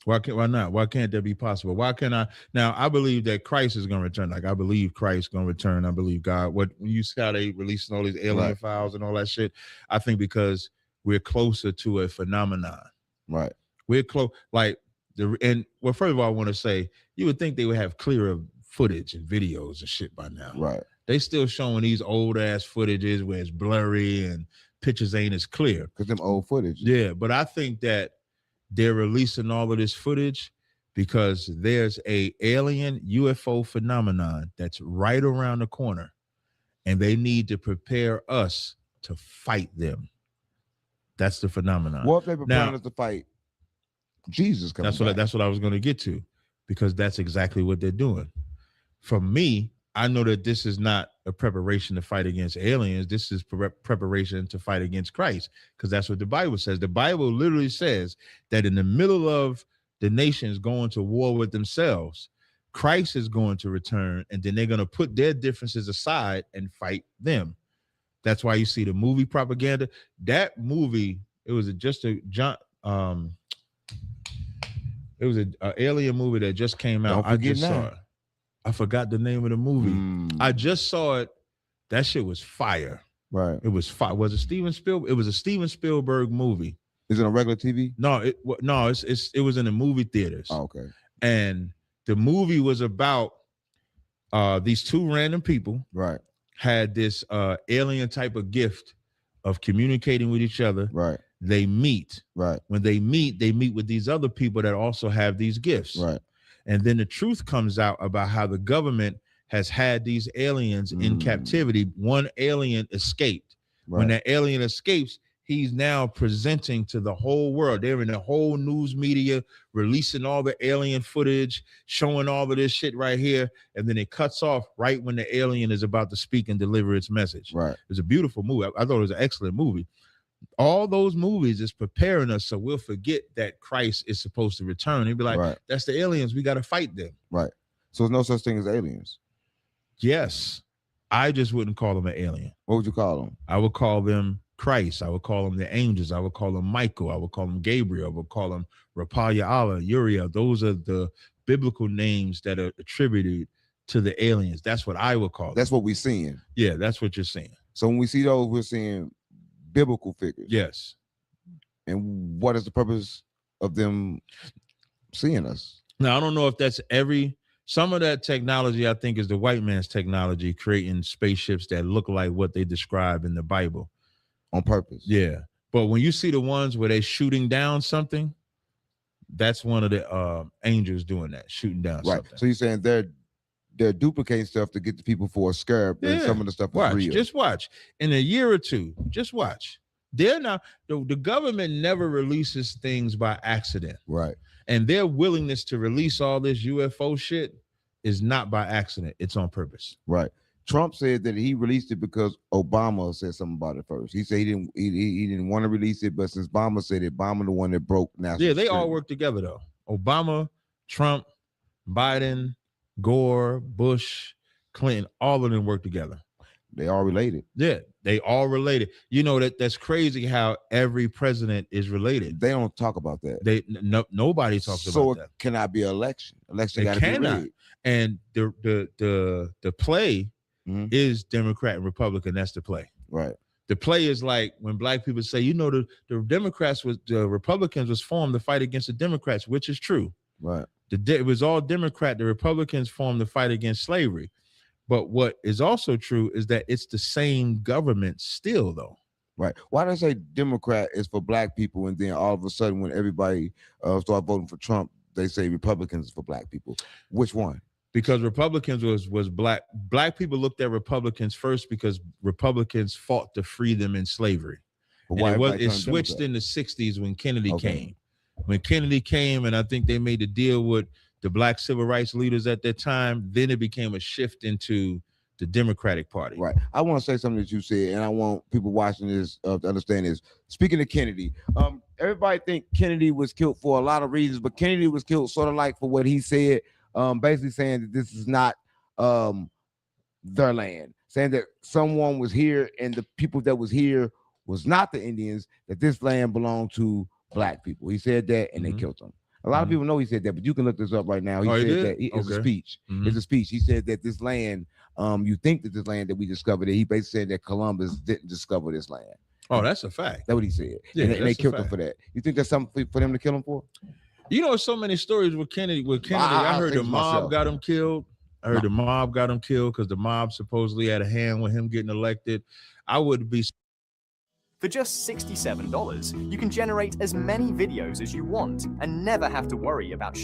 Why not? Why can't that be possible? Why can't I? Now, I believe that Christ is going to return. Like, I believe Christ is going to return. I believe God. When you see how they releasing all these alien files and all that shit, I think because we're closer to a phenomenon. Right. We're close. First of all, I want to say, you would think they would have clearer footage and videos and shit by now. Right. They still showing these old ass footages where it's blurry and pictures ain't as clear. Because them old footage. Yeah, but I think that they're releasing all of this footage because there's a alien UFO phenomenon that's right around the corner, and they need to prepare us to fight them. That's the phenomenon. What if they prepare us to fight Jesus? That's what I was going to get to, because that's exactly what they're doing. For me, I know that this is not a preparation to fight against aliens. This is preparation to fight against Christ, because that's what the Bible says. The Bible literally says that in the middle of the nations going to war with themselves, Christ is going to return, and then they're going to put their differences aside and fight them. That's why you see the movie propaganda. That movie, it was an alien movie that just came out. I just saw it. I forgot the name of the movie. I just saw it. That shit was fire. Right. It was fire. Was it Steven Spielberg? It was a Steven Spielberg movie. Is it on regular TV? No, it was in the movie theaters. Oh, okay. And the movie was about these two random people. Right. Had this alien type of gift of communicating with each other. Right. They meet. Right. When they meet with these other people that also have these gifts. Right. And then the truth comes out about how the government has had these aliens in captivity. One alien escaped. Right. When that alien escapes, he's now presenting to the whole world. They're in the whole news media, releasing all the alien footage, showing all of this shit right here. And then it cuts off right when the alien is about to speak and deliver its message. Right. It's a beautiful movie. I thought it was an excellent movie. All those movies is preparing us so we'll forget that Christ is supposed to return. He'd be like, that's the aliens. We got to fight them. Right. So there's no such thing as aliens. Yes. I just wouldn't call them an alien. What would you call them? I would call them Christ. I would call them the angels. I would call them Michael. I would call them Gabriel. I would call them Raphael, Allah, Uriel. Those are the biblical names that are attributed to the aliens. That's what I would call them. That's what we're seeing. Yeah, that's what you're seeing. So when we see those, we're seeing biblical figures. Yes. And what is the purpose of them seeing us? Now, I don't know if that's some of that technology, I think, is the white man's technology, creating spaceships that look like what they describe in the Bible. On purpose. Yeah. But when you see the ones where they're shooting down something, that's one of the angels doing that, shooting down something. So you're saying they're duplicating stuff to get the people for a scare, and some of the stuff is real. Just watch. In a year or two, just watch. They're not the government never releases things by accident. Right. And their willingness to release all this UFO shit is not by accident. It's on purpose. Right. Trump said that he released it because Obama said something about it first. He said he didn't want to release it, but since Obama said it, Obama the one that broke national Yeah, they security. all work together though. Obama, Trump, Biden, Gore, Bush, Clinton, all of them work together. They all related. Yeah, they all related. You know that's crazy how every president is related. They don't talk about that. Nobody talks about that. So it cannot be an election. Election got to be rigged. And the play is Democrat and Republican. That's the play. Right. The play is like when black people say, you know, the Republicans was formed to fight against the Democrats, which is true. Right. It was all Democrat. The Republicans formed to fight against slavery. But what is also true is that it's the same government still, though. Right. Why do I say Democrat is for black people, and then all of a sudden when everybody start voting for Trump, they say Republicans is for black people? Which one? Because Republicans was black. Black people looked at Republicans first because Republicans fought to free them in slavery. It switched in the 60s when Kennedy came. When Kennedy came, and I think they made a deal with the black civil rights leaders at that time, then it became a shift into the Democratic Party. Right. I want to say something that you said, and I want people watching this to understand this. Speaking of Kennedy, everybody think Kennedy was killed for a lot of reasons, but Kennedy was killed sort of like for what he said, basically saying that this is not their land, saying that someone was here and the people that was here was not the Indians, that this land belonged to black people. He said that, and they killed him. A lot of people know he said that, but you can look this up right now. He said that it's a speech. It's a speech. He said that this land, you think that this land that we discovered it, he basically said that Columbus didn't discover this land. Oh, that's a fact. That's what he said. Yeah, and they killed him for that. You think that's something for them to kill him for? You know, so many stories with Kennedy. I heard the mob got him killed. I heard the mob got him killed because the mob supposedly had a hand with him getting elected. I would be. For just $67, you can generate as many videos as you want and never have to worry about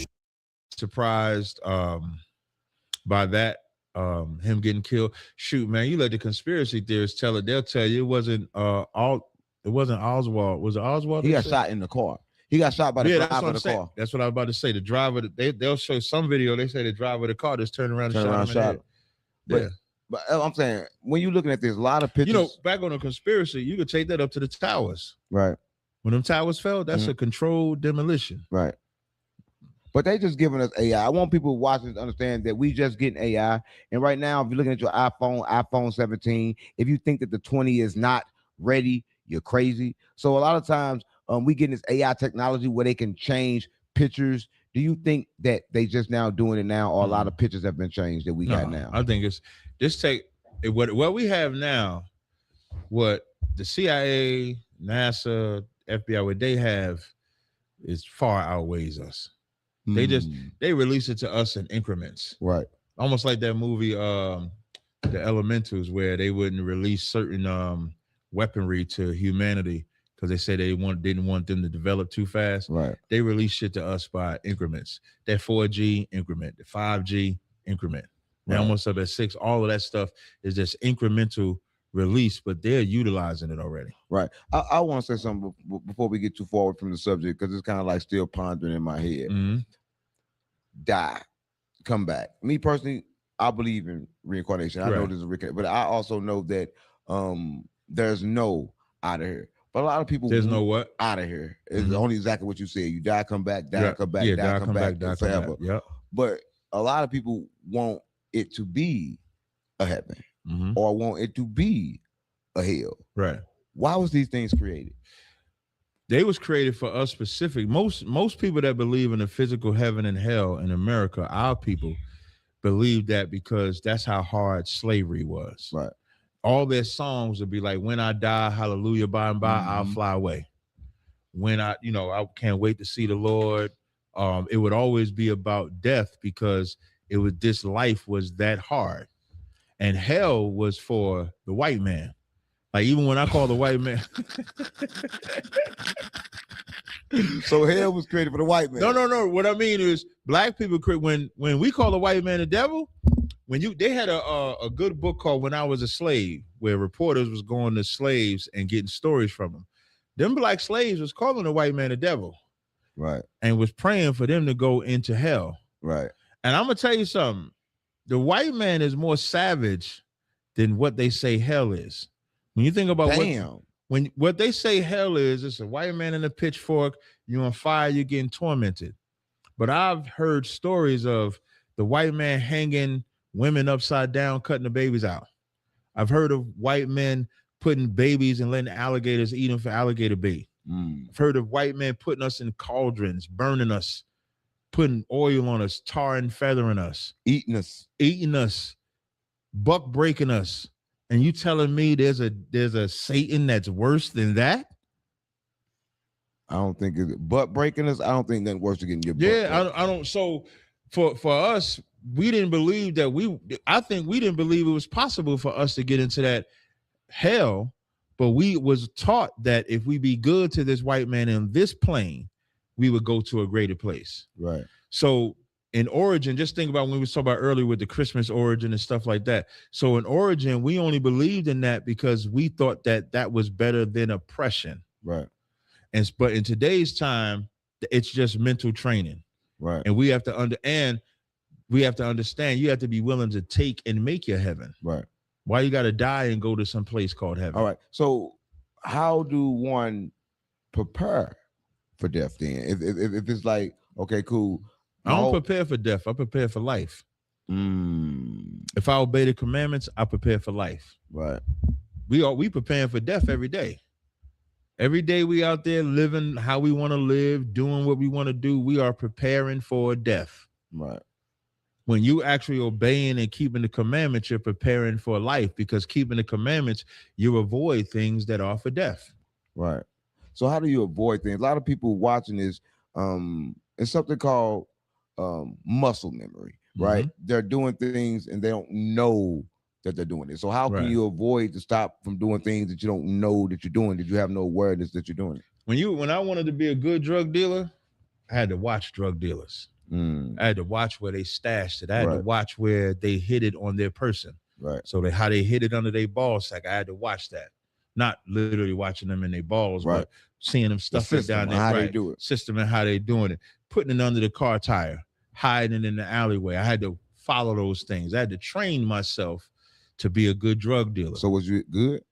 surprised by that, him getting killed. Shoot, man, you let the conspiracy theorists tell it. They'll tell you it wasn't Oswald. Was it Oswald? He got shot in the car. He got shot by the driver of the car. That's what I was about to say. The driver, they'll show some video. They say the driver of the car just turned around and shot him. Yeah. But I'm saying, when you're looking at this, a lot of pictures. You know, back on the conspiracy, you could take that up to the towers. Right. When them towers fell, that's a controlled demolition. Right. But they just giving us AI. I want people watching to understand that we just getting AI. And right now, if you're looking at your iPhone 17, if you think that the 20 is not ready, you're crazy. So a lot of times we getting this AI technology where they can change pictures. Do you think that they just now doing it now, or a lot of pictures have been changed that we got now? I think it's just take what we have now, what the CIA, NASA, FBI, what they have is far outweighs us. They release it to us in increments. Right. Almost like that movie, The Elementals, where they wouldn't release certain weaponry to humanity because they said they didn't want them to develop too fast. Right. They release shit to us by increments. That 4G increment, the 5G increment. They're almost up at 6. All of that stuff is just incremental release, but they're utilizing it already. Right. I want to say something before we get too forward from the subject, because it's kind of like still pondering in my head. Die, come back. Me personally, I believe in reincarnation. I know there's a reincarnation, but I also know that there's no out of here. But a lot of people, there's no what out of here. It's only exactly what you said. You die, come back, die, come back, die, come back, die forever. Yeah. But a lot of people want it to be a heaven, or want it to be a hell. Right. Why was these things created? They was created for us specific. Most people that believe in a physical heaven and hell in America, our people, believe that because that's how hard slavery was. Right. All their songs would be like, when I die, hallelujah, by and by, I'll fly away. When I can't wait to see the Lord. It would always be about death because this life was that hard. And hell was for the white man. Like, even when I call the white man. So hell was created for the white man. No. What I mean is black people, when we call the white man the devil, they had a good book called When I Was a Slave, where reporters was going to slaves and getting stories from them. Them black slaves was calling the white man the devil. Right. And was praying for them to go into hell. Right. And I'm gonna tell you something. the white man is more savage than what they say hell is. When you think about what they say hell is, it's a white man in a pitchfork, you're on fire, you're getting tormented. But I've heard stories of the white man hanging women upside down, cutting the babies out. I've heard of white men putting babies and letting alligators eat them for alligator bait. I've heard of white men putting us in cauldrons, burning us, putting oil on us, tar and feathering us, eating us, buck breaking us. And you telling me there's a Satan that's worse than that? I don't think it's butt breaking us. I don't think nothing worse than getting your butt. Yeah, I don't. So for us, we didn't believe that I think we didn't believe it was possible for us to get into that hell, but we was taught that if we be good to this white man in this plane, we would go to a greater place. Right. So in origin, just think about when we were talking about earlier with the Christmas origin and stuff like that. So in origin, we only believed in that because we thought that that was better than oppression. Right. But in today's time, it's just mental training. Right. And we have to understand you have to be willing to take and make your heaven. Right. Why you got to die and go to some place called heaven? All right. So how do one prepare for death then? If it's like, okay, cool. I don't prepare for death. I prepare for life. If I obey the commandments, I prepare for life. Right. We preparing for death every day. Every day we out there living how we want to live, doing what we want to do. We are preparing for death. Right. When you actually obeying and keeping the commandments, you're preparing for life, because keeping the commandments, you avoid things that are for death. Right. So how do you avoid things? A lot of people watching this, it's something called muscle memory, right? Mm-hmm. They're doing things and they don't know that they're doing it. So how can you avoid to stop from doing things that you don't know that you're doing, that you have no awareness that you're doing it? When I wanted to be a good drug dealer, I had to watch drug dealers. I had to watch where they stashed it. I had to watch where they hid it on their person. Right. So how they hid it under their ball sack. I had to watch that. Not literally watching them in their balls, but seeing them stuff it down there. How they do it. System and how they doing it. Putting it under the car tire, hiding it in the alleyway. I had to follow those things. I had to train myself to be a good drug dealer. So was you good?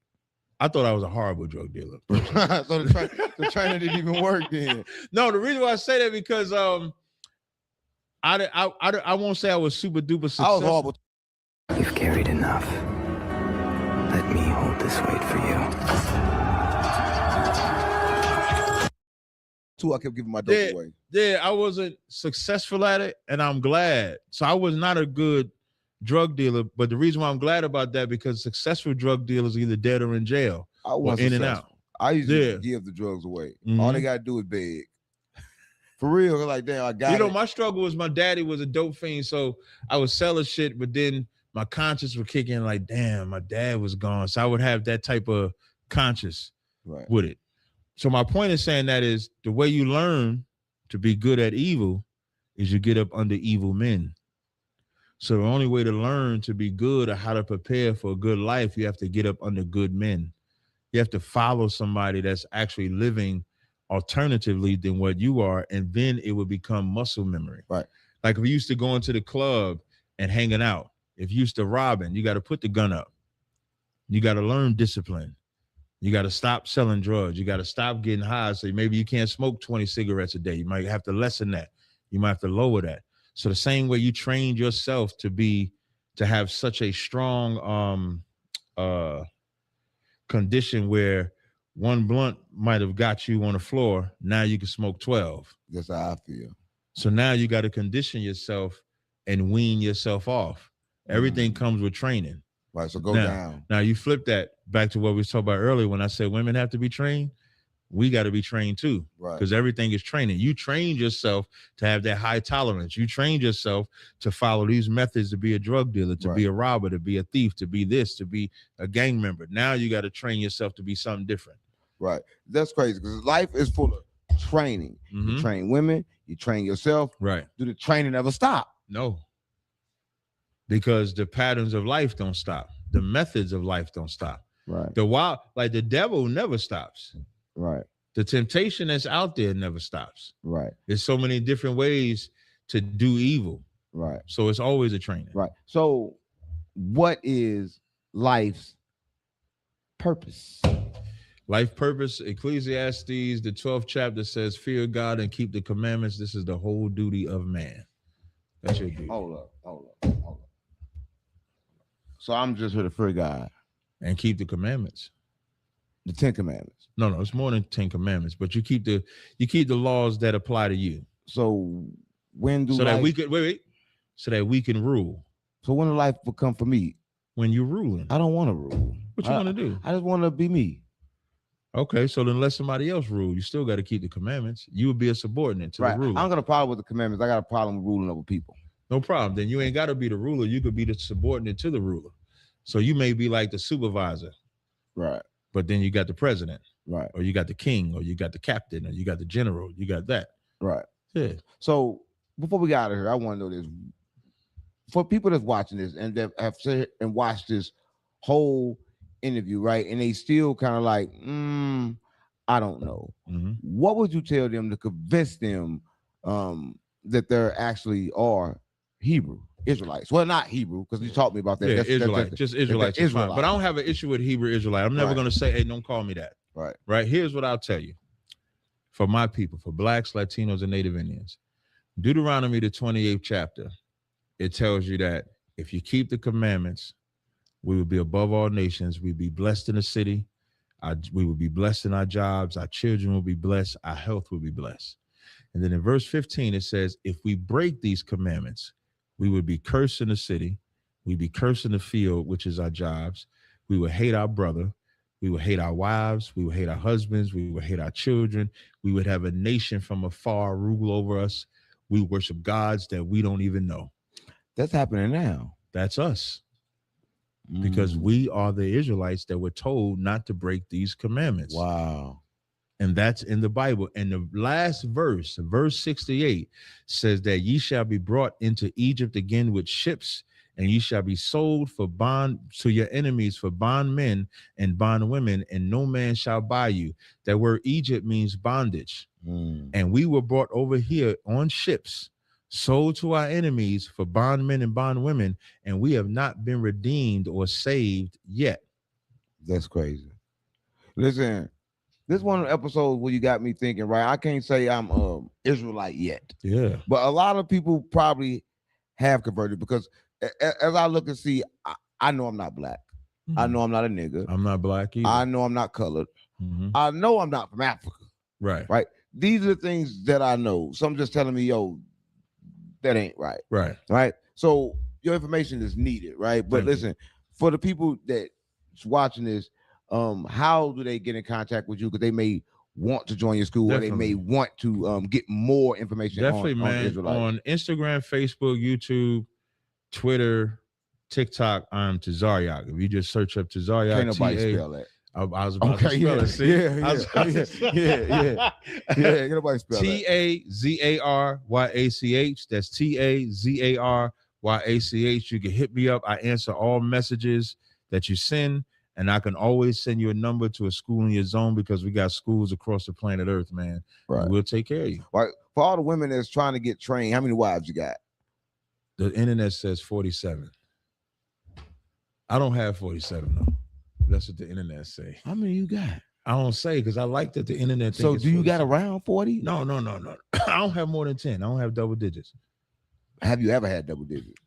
I thought I was a horrible drug dealer. So the training didn't even work then. No, the reason why I say that because I won't say I was super duper successful. I was horrible. You've carried enough. Let me hold this weight for you. I kept giving my dope away. Yeah, I wasn't successful at it, and I'm glad. So I was not a good drug dealer, but the reason why I'm glad about that, because successful drug dealers are either dead or in jail. I was in and out. I usually give the drugs away. All they gotta do is beg. For real, like, damn, I got it. My struggle was my daddy was a dope fiend, so I was selling shit, but then my conscience would kick in like, damn, my dad was gone. So I would have that type of conscience with it. So my point is saying that is the way you learn to be good at evil is you get up under evil men. So the only way to learn to be good or how to prepare for a good life, you have to get up under good men. You have to follow somebody that's actually living alternatively than what you are, and then it will become muscle memory. Right. Like if you used to go into the club and hanging out, if you used to robbing, you got to put the gun up. You got to learn discipline. You got to stop selling drugs. You got to stop getting high. So maybe you can't smoke 20 cigarettes a day. You might have to lessen that. You might have to lower that. So the same way you trained yourself to have such a strong condition where one blunt might have got you on the floor. Now you can smoke 12. That's how I feel. So now you got to condition yourself and wean yourself off. Everything comes with training. Right. So go down. Now you flip that back to what we was talking about earlier when I said women have to be trained. We got to be trained too. Right. Because everything is training. You trained yourself to have that high tolerance. You trained yourself to follow these methods to be a drug dealer, to be a robber, to be a thief, to be this, to be a gang member. Now you got to train yourself to be something different. Right. That's crazy because life is full of training. You train women, you train yourself. Right. Do the training ever stop? No. Because the patterns of life don't stop. The methods of life don't stop. Right. The devil never stops. Right. The temptation that's out there never stops. Right. There's so many different ways to do evil. Right. So it's always a training. Right. So what is life's purpose? Life purpose, Ecclesiastes, the 12th chapter says, fear God and keep the commandments. This is the whole duty of man. That's your duty. Hold up. So I'm just here to fear God. And keep the commandments. The 10 commandments. No, it's more than 10 commandments, but you keep the laws that apply to you. So when do that we could so that we can rule. So when will life become for me? When you're ruling. I don't want to rule. What you want to do? I just want to be me. Okay, so then let somebody else rule. You still got to keep the commandments. You would be a subordinate to the ruler. I don't got a problem with the commandments. I got a problem with ruling over people. No problem. Then you ain't got to be the ruler. You could be the subordinate to the ruler. So you may be like the supervisor. Right. But then you got the president. Right. Or you got the king, or you got the captain, or you got the general. You got that. Right. Yeah. So before we get out of here, I want to know this. For people that's watching this and that have said and watched this whole interview, right? And they still kind of like, I don't know. Mm-hmm. What would you tell them to convince them that there actually are Hebrew Israelites? Well, not Hebrew, because you taught me about that. Yeah, that's Israelite. Just Israelites. Israelite. But I don't have an issue with Hebrew Israelite. I'm never going to say, hey, don't call me that. Right. Right. Here's what I'll tell you. For my people, for blacks, Latinos, and Native Indians, Deuteronomy, the 28th chapter, it tells you that if you keep the commandments, we will be above all nations. We'll be blessed in the city. We will be blessed in our jobs. Our children will be blessed. Our health will be blessed. And then in verse 15, it says, if we break these commandments, we would be cursed in the city. We'd be cursed in the field, which is our jobs. We would hate our brother. We would hate our wives. We would hate our husbands. We would hate our children. We would have a nation from afar rule over us. We worship gods that we don't even know. That's happening now. That's us. Because we are the Israelites that were told not to break these commandments. Wow. And that's in the Bible. And the last verse, verse 68, says that ye shall be brought into Egypt again with ships, and ye shall be sold for bond to your enemies for bondmen and bondwomen, and no man shall buy you. That word Egypt means bondage. And we were brought over here on ships, sold to our enemies for bondmen and bondwomen, and we have not been redeemed or saved yet. That's crazy. Listen, this one of the episodes where you got me thinking, right? I can't say I'm Israelite yet. Yeah. But a lot of people probably have converted, because as I look and see, I know I'm not black. I know I'm not a nigga. I'm not black either. I know I'm not colored. I know I'm not from Africa. Right. Right. These are the things that I know. Some just telling me, yo, that ain't right. Right. Right. So your information is needed, right? But listen, for the people that's watching this, how do they get in contact with you? Because they may want to join your school, or they may want to get more information. Definitely, on man. Israelites. On Instagram, Facebook, YouTube, Twitter, TikTok, I'm Tazaryach. If you just search up Tazaryach, Can't nobody spell that. I was about to spell it. See? Yeah. Can't nobody spell that. Tazaryach. That's Tazaryach. You can hit me up. I answer all messages that you send, and I can always send you a number to a school in your zone, because we got schools across the planet Earth, man. Right. And we'll take care of you. Right. For all the women that's trying to get trained, how many wives you got? The internet says 47. I don't have 47 though. That's what the internet say. How many you got? I don't say, because I like that the internet. So do you got around 40? No. I don't have more than 10. I don't have double digits. Have you ever had double digits?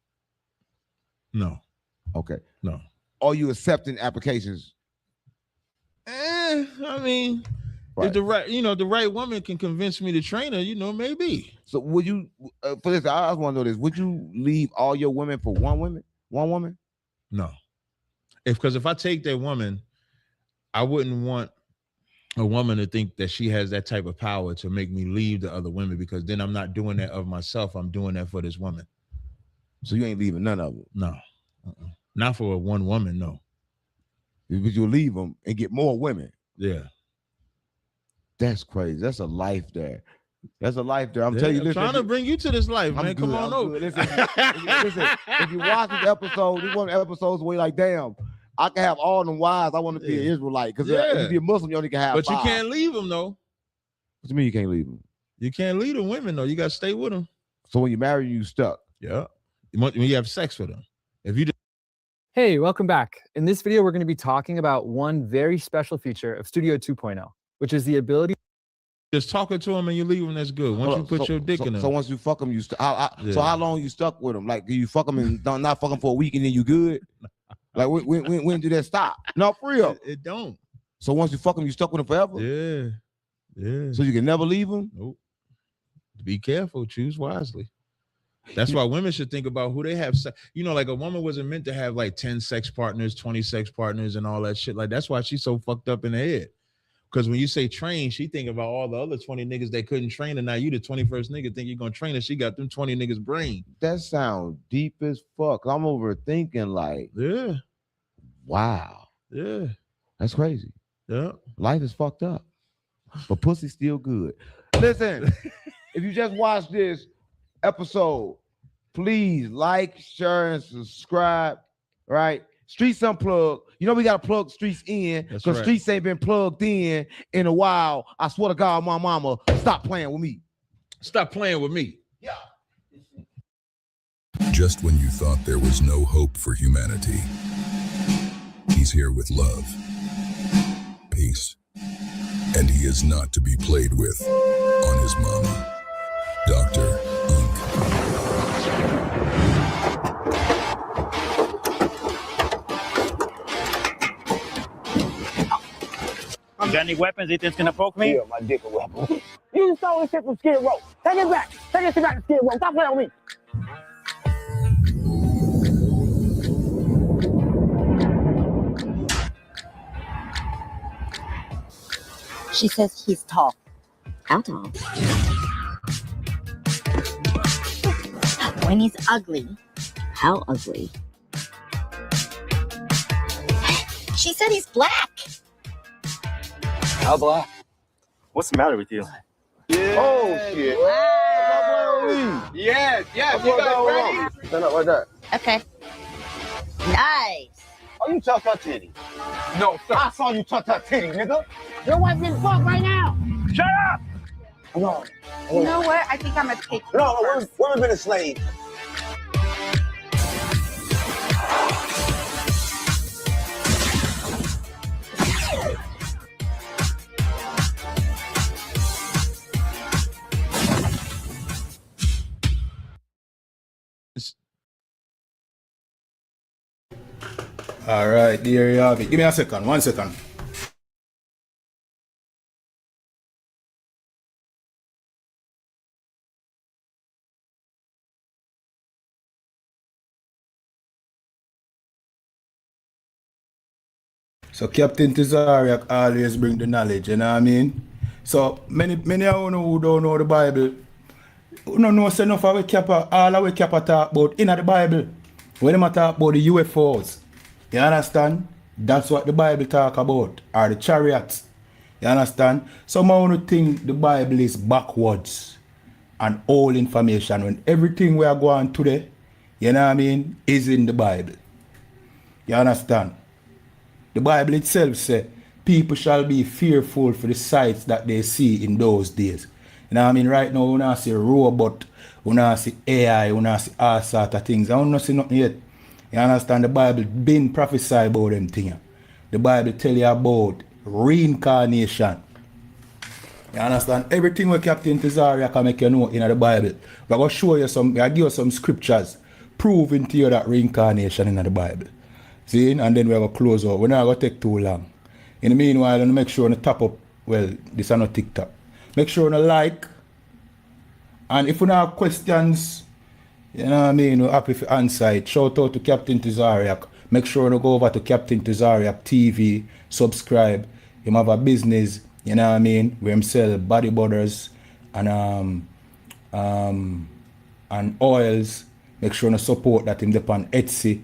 No. Okay. No. Are you accepting applications? I mean, if the right woman can convince me to train her, maybe. So would you, for this, I just want to know this, would you leave all your women for one woman? No. Because if I take that woman, I wouldn't want a woman to think that she has that type of power to make me leave the other women, because then I'm not doing that of myself. I'm doing that for this woman. So you ain't leaving none of them? No. Not for one woman, no. But you'll leave them and get more women? Yeah. That's crazy. That's a life there. I'm telling you, listen, trying to bring you to this life, man. Come on over. Listen, if you watch this episode, this one of the episodes where you're like, damn, I can have all them wives. I want to be an Israelite. Because if you be a Muslim, you only can have But 5. you can't leave them, though. What do you mean you can't leave them? You can't leave the women, though. You got to stay with them. So when you marry, you stuck? Yeah. when you have sex with them. If you Hey, welcome back. In this video, we're going to be talking about one very special feature of Studio 2.0, which is the ability. just talking to them and you leave them, that's good. Once you put your dick in them. So once you fuck them, so how long you stuck with them? Like, do you fuck them and not fuck them for a week and then you good? Like, when did that stop? No, for real. It don't. So once you fuck them, you stuck with them forever? Yeah. Yeah. So you can never leave them? Nope. Be careful. Choose wisely. That's why women should think about who they have. You know, like a woman wasn't meant to have like 10 sex partners, 20 sex partners, and all that shit. Like, that's why she's so fucked up in the head. Because when you say train, she think about all the other 20 niggas that couldn't train, and now you the 21st nigga think you're gonna train her. She got them 20 niggas brain. That sounds deep as fuck. I'm overthinking, like, yeah. Wow. Yeah. That's crazy. Yeah. Life is fucked up. But pussy's still good. Listen, if you just watched this episode, please like, share, and subscribe. Right? Streets Unplugged. You know we gotta plug Streets in because right. Streets ain't been plugged in a while. I swear to God, my mama, stop playing with me. Stop playing with me. Yeah. Just when you thought there was no hope for humanity, he's here with love, peace, and he is not to be played with on his mama. Dr. You got any weapons you think's gonna poke me? Yeah, my dick a weapon. You stole this shit from Skid Row. Take it back. Take this shit back to Skid Row. Stop playing with me. She says he's tall. How tall? When he's ugly. How ugly? She said he's black. How black? What's the matter with you? Yeah. Oh, shit. Wow. Yes, yes. You guys ready? Stand up like that. Okay. Nice. Oh, you touched her titty. No, sir. I saw you touch her titty, nigga. Your wife getting fucked right now. Shut up. No. You know what? I think I'm gonna take you No, first. women been enslaved. All right, there you have it. Give me a second, 1 second. So Captain Tazaryach always bring the knowledge, you know what I mean? So many of you who don't know the Bible, you don't know enough of all our Kappa talk about in the Bible. When they talk about the UFOs, you understand? That's what the Bible talk about, or the chariots. You understand? Some of you think the Bible is backwards and all information when everything we are going today, you know what I mean, is in the Bible. You understand? The Bible itself says people shall be fearful for the sights that they see in those days. You know what I mean? Right now, we don't see robot, we don't see AI, we don't see all sorts of things. I don't see nothing yet. You understand? The Bible been prophesied about them things. The Bible tell you about reincarnation. You understand? Everything what Captain Tazaryach can make you know in the Bible. We're going to show you some, I'll give you some scriptures proving to you that reincarnation in the Bible. See? And then we're going to close out. We're not going to take too long. In the meanwhile, make sure you top up. Well, this is not TikTok. Make sure you like. And if you have questions, you know what I mean, we're happy to answer it. Shout out to Captain Tazaryach. Make sure you go over to Captain Tazaryach TV, subscribe. He have a business, you know what I mean, where him sell body butters and oils. Make sure you support that him on Etsy,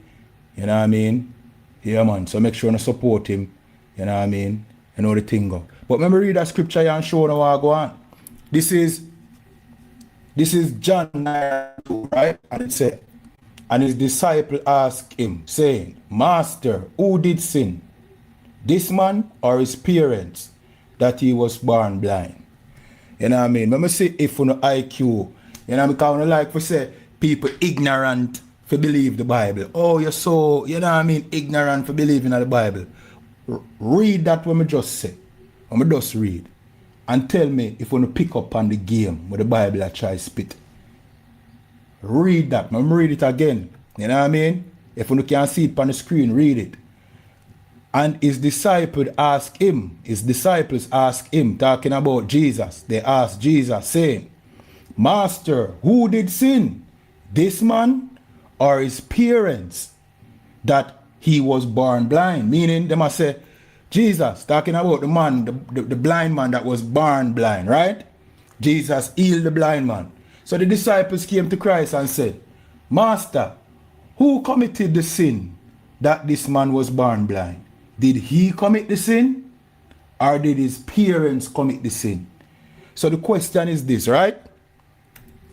you know what I mean. Yeah man, so make sure you support him, you know what I mean. You know the thing go. But remember read that scripture here and show you what go on. This is John 9:2, right? And it said, and his disciple asked him, saying, Master, who did sin? This man or his parents, that he was born blind? You know what I mean? Let me see if you know IQ. You know, because I like to say people ignorant for believe the Bible. Oh, you're so, you know what I mean, ignorant for believing in the Bible. Read that when I just say. When I just read. And tell me if you want to pick up on the game where the Bible I try spit. Read that. Let me read it again. You know what I mean? If you can see it on the screen, read it. And his disciples ask him, talking about Jesus. They ask Jesus, saying, Master, who did sin? This man or his parents, that he was born blind? Meaning, they must say, Jesus, talking about the man, the blind man that was born blind, right? Jesus healed the blind man. So the disciples came to Christ and said, Master, who committed the sin that this man was born blind? Did he commit the sin? Or did his parents commit the sin? So the question is this, right?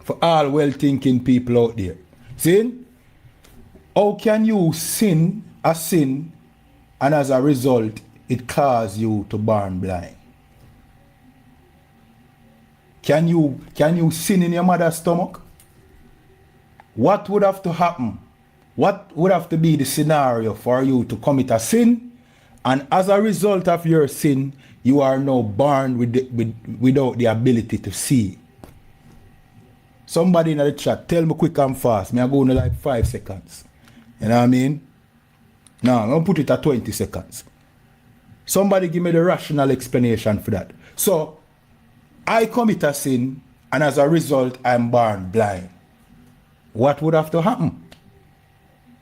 For all well-thinking people out there. See? How can you sin a sin and as a result it cause you to born blind? Can you sin in your mother's stomach? What would have to happen? What would have to be the scenario for you to commit a sin? And as a result of your sin, you are now born without the ability to see. Somebody in the chat, tell me quick and fast. Me I go in like 5 seconds. You know what I mean? Now, I'm going to put it at 20 seconds. Somebody give me the rational explanation for that. So, I commit a sin, and as a result, I'm born blind. What would have to happen?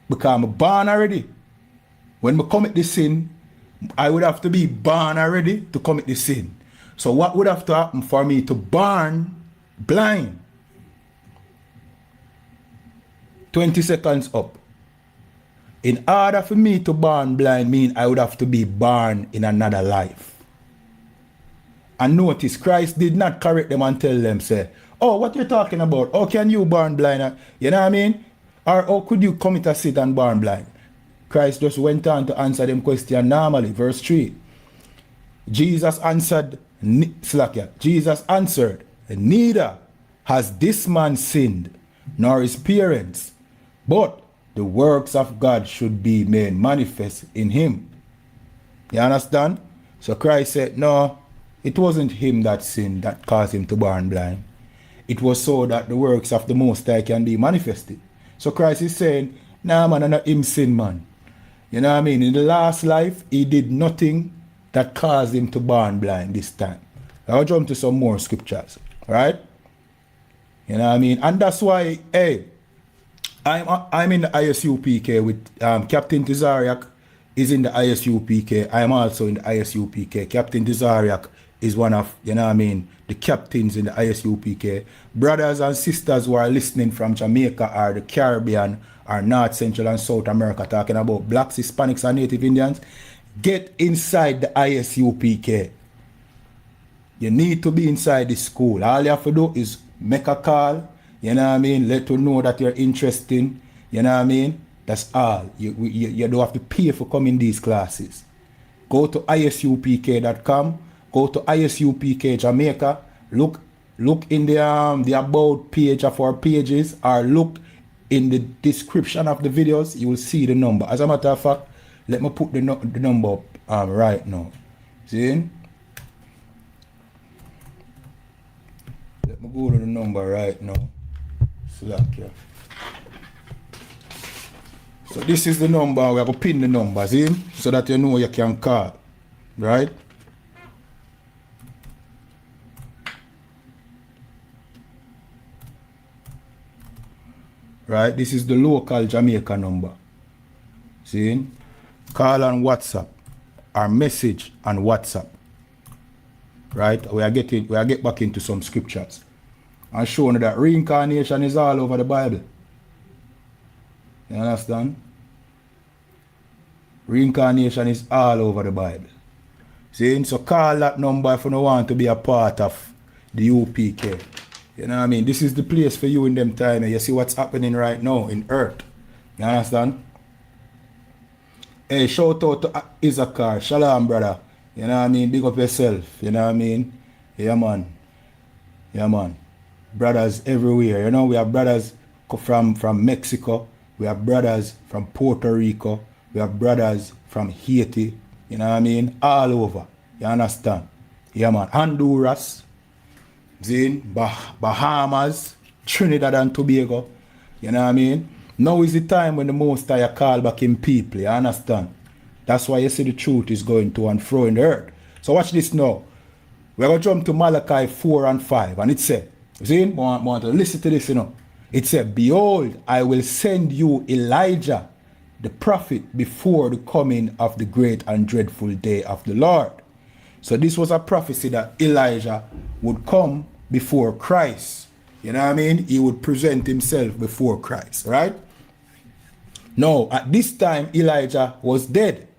Because I'm born already. When I commit the sin, I would have to be born already to commit the sin. So what would have to happen for me to born blind? 20 seconds up. In order for me to born blind mean I would have to be born in another life. And notice, Christ did not correct them and tell them, say, oh, what you're talking about? How can you born blind? You know what I mean? Or how could you commit a sin and born blind? Christ just went on to answer them question normally. Verse 3. Jesus answered, neither has this man sinned, nor his parents, but the works of God should be made manifest in him. You understand? So Christ said, no, it wasn't him that sinned that caused him to born blind. It was so that the works of the Most High can be manifested. So Christ is saying, nah man, I'm not him sin man. You know what I mean? In the last life, he did nothing that caused him to born blind this time. I'll jump to some more scriptures, right? You know what I mean? And that's why, hey, I'm in the ISUPK with Captain Tazaryach is in the ISUPK. I am also in the ISUPK. Captain Tazaryach is one of, you know what I mean, the captains in the ISUPK. Brothers and sisters who are listening from Jamaica or the Caribbean or North, Central and South America talking about blacks, Hispanics and Native Indians, get inside the ISUPK. You need to be inside the school. All you have to do is make a call, you know what I mean, let you know that you're interested, you know what I mean, that's all. You don't have to pay for coming these classes. Go to isupk.com, go to ISUPK Jamaica, look in the about page of our pages, or look in the description of the videos. You will see the number. As a matter of fact, let me put the number up right now. See? Let me go to the number right now. Slack here. So this is the number. We are going to pin the numbers in so that you know you can call. Right? Right? This is the local Jamaica number. See? Call on WhatsApp or message on WhatsApp. Right? We are get back into some scriptures and showing that reincarnation is all over the Bible. You understand? Reincarnation is all over the Bible. See? So call that number if you don't want to be a part of the UPK. You know what I mean? This is the place for you in them time. You see what's happening right now in Earth. You understand? Hey, shout out to Issachar. Shalom, brother. You know what I mean? Big up yourself. You know what I mean? Yeah, man. Yeah, man. Brothers everywhere. You know, we have brothers from Mexico. we have brothers from Puerto Rico, we have brothers from Haiti, you know what I mean? All over. You understand? Yeah, man. Honduras, Bahamas, Trinidad and Tobago. You know what I mean? Now is the time when the Most High call back in people. You understand? That's why you see the truth is going to and fro in the earth. So watch this now. We're going to jump to Malachi 4 and 5. And it said, see, want to listen to this, you know. It said, behold, I will send you Elijah, the prophet, before the coming of the great and dreadful day of the Lord. So this was a prophecy that Elijah would come before Christ. You know what I mean? He would present himself before Christ, right? Now, at this time, Elijah was dead.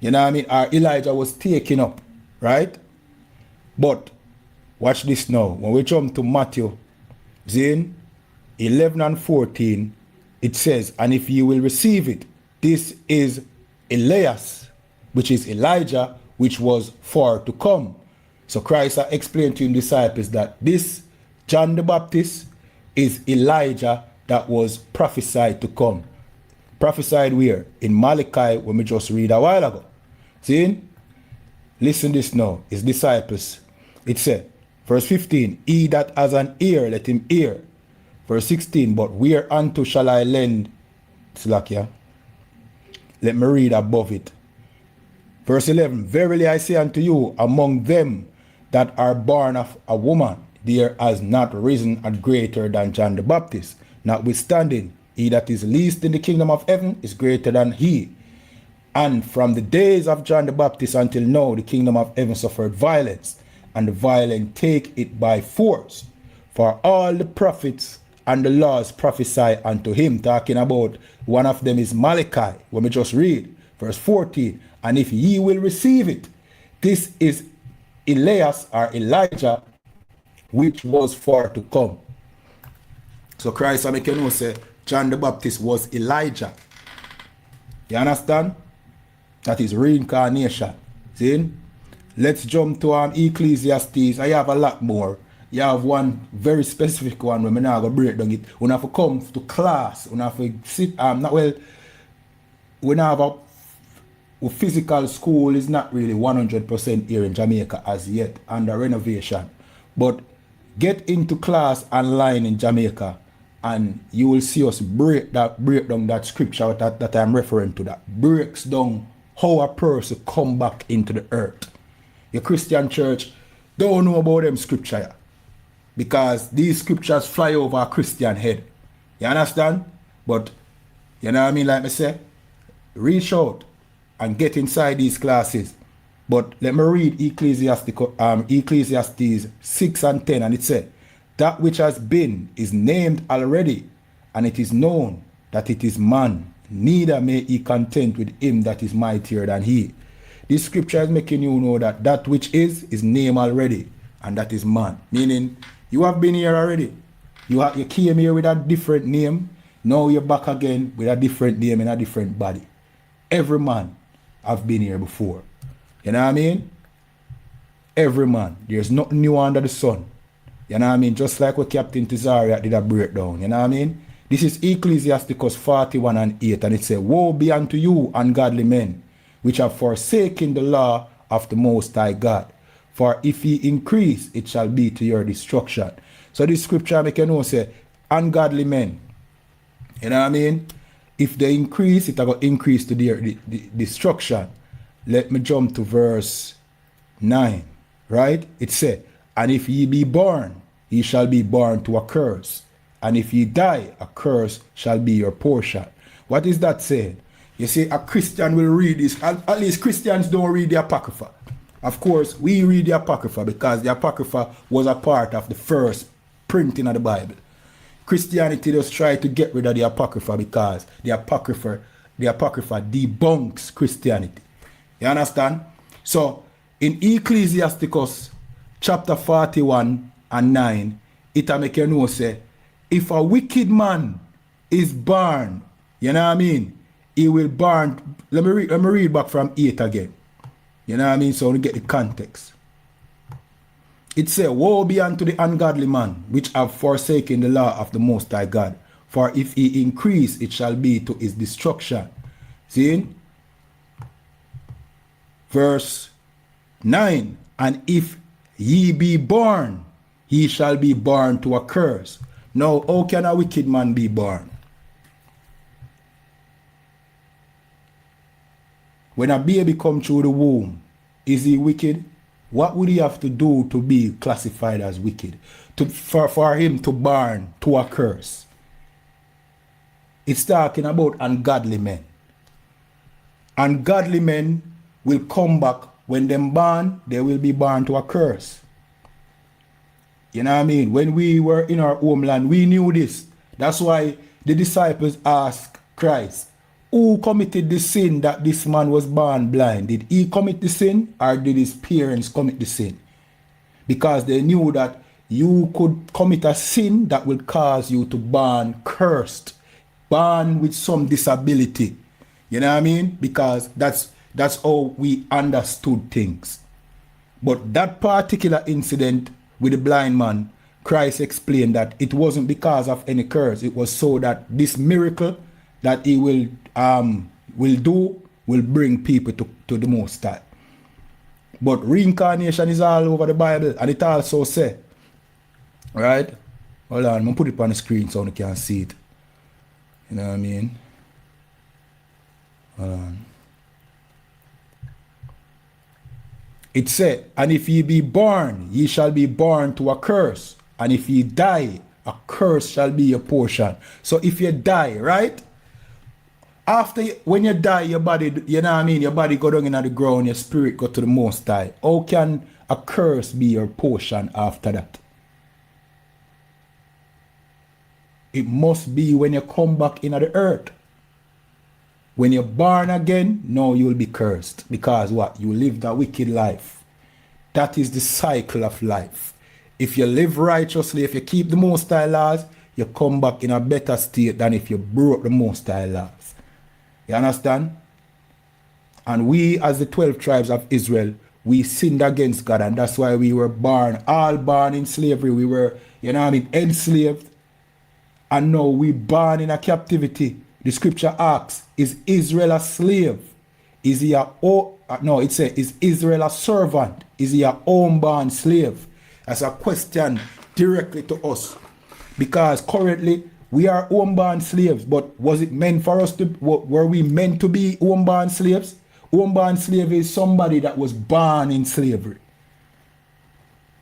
You know what I mean? Or Elijah was taken up, right? But watch this now. When we jump to Matthew 11 and 14, it says, and if you will receive it, this is Elias, which is Elijah, which was for to come. So Christ explained to his disciples that this John the Baptist is Elijah that was prophesied to come. Prophesied where? In Malachi, when we just read a while ago. See? Listen this now. His disciples. It said, verse 15, he that has an ear, let him hear. Verse 16, but whereunto shall I lend? Slakia. Let me read above it. Verse 11, verily I say unto you, among them that are born of a woman, there has not risen a greater than John the Baptist. Notwithstanding, he that is least in the kingdom of heaven is greater than he. And from the days of John the Baptist until now, the kingdom of heaven suffered violence, and the violent take it by force. For all the prophets and the laws prophesy unto him. Talking about one of them is Malachi, when we just read, verse 14. And if ye will receive it, this is Elias or Elijah, which was for to come. So Christ, I make you know, say, John the Baptist was Elijah. You understand? That is reincarnation. See? Let's jump to Ecclesiastes. I have a lot more. You have one very specific one where I'm not going to break down it. We have to come to class. We have to sit. We have a physical school is not really 100% here in Jamaica as yet, under renovation. But get into class online in Jamaica and you will see us break down that scripture that I'm referring to, that breaks down how a person come back into the earth. Your Christian church don't know about them scripture because these scriptures fly over a Christian head. You understand? But you know what I mean, like I say, reach out and get inside these classes. But let me read Ecclesiastes 6 and 10, and it said, that which has been is named already, and it is known that it is man, neither may he contend with him that is mightier than he. This scripture is making you know that that which is named already, and that is man. Meaning, you have been here already. You came here with a different name, now you're back again with a different name and a different body. Every man have been here before. You know what I mean? Every man. There's nothing new under the sun. You know what I mean? Just like what Captain Tazaryach did a breakdown. You know what I mean? This is Ecclesiasticus 41 and 8. And it says, woe be unto you, ungodly men, which have forsaken the law of the Most High God. For if ye increase, it shall be to your destruction. So this scripture make you know, say, ungodly men. You know what I mean? If they increase, it will increase to their destruction. Let me jump to verse 9. Right? It says, and if ye be born, ye shall be born to a curse. And if ye die, a curse shall be your portion. What is that saying? You see, a Christian will read this. At least Christians don't read the Apocrypha. Of course, we read the Apocrypha because the Apocrypha was a part of the first printing of the Bible. Christianity just tried to get rid of the Apocrypha because the Apocrypha debunks Christianity. You understand? So, in Ecclesiasticus chapter 41 and 9, it make you know, say, if a wicked man is born, you know what I mean? He will burn. Let me read back from 8 again. You know what I mean? So we get the context. It says, woe be unto the ungodly man, which have forsaken the law of the Most High God, For if he increase, it shall be to his destruction. See? Verse 9. And if ye be born, he shall be born to a curse. Now, how can a wicked man be born? When a baby come through the womb, is he wicked? What would he have to do to be classified as wicked? For him to born to a curse. It's talking about ungodly men. Ungodly men will come back. When them born, they will be born to a curse. You know what I mean? When we were in our homeland, we knew this. That's why the disciples asked Christ, who committed the sin that this man was born blind? Did he commit the sin or did his parents commit the sin? Because they knew that you could commit a sin that will cause you to born cursed, born with some disability. You know what I mean? Because that's how we understood things. But that particular incident with the blind man, Christ explained that it wasn't because of any curse. It was so that this miracle that he will bring people to the Most High. But reincarnation is all over the Bible, and it also says, right? Hold on, I'm gonna put it on the screen so you can see it. You know what I mean? Hold on. It said, and if ye be born, ye shall be born to a curse. And if ye die, a curse shall be your portion. So if you die, right? When you die, your body, you know what I mean? Your body go down in the ground, your spirit go to the Most High. How can a curse be your portion after that? It must be when you come back into the earth. When you're born again, no, you will be cursed. Because what? You lived a wicked life. That is the cycle of life. If you live righteously, if you keep the Most High laws, you come back in a better state than if you broke the Most High laws. You understand? And we, as the 12 tribes of Israel, we sinned against God. And that's why we were born, all born in slavery. We were, you know what I mean, enslaved. And now we born in a captivity. The scripture asks, is Israel a slave? Is he it says, is Israel a servant? Is he a homeborn slave? That's a question directly to us. Because currently, we are homeborn slaves, but was it meant for us to, were we meant to be homeborn slaves? Homeborn slave is somebody that was born in slavery.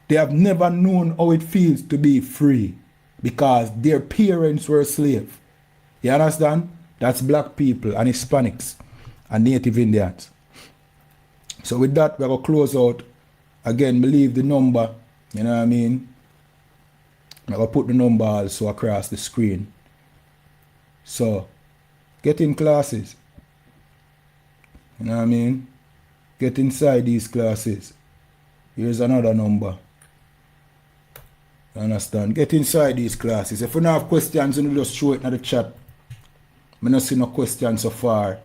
They have never known how it feels to be free because their parents were slaves. You understand? That's black people and Hispanics and Native Indians. So with that, we're going to close out. Again, leave the number, you know what I mean? I'm going to put the number also across the screen. So, get in classes. You know what I mean? Get inside these classes. Here's another number. You understand? Get inside these classes. If you don't have questions, you just show it in the chat. I don't see no questions so far.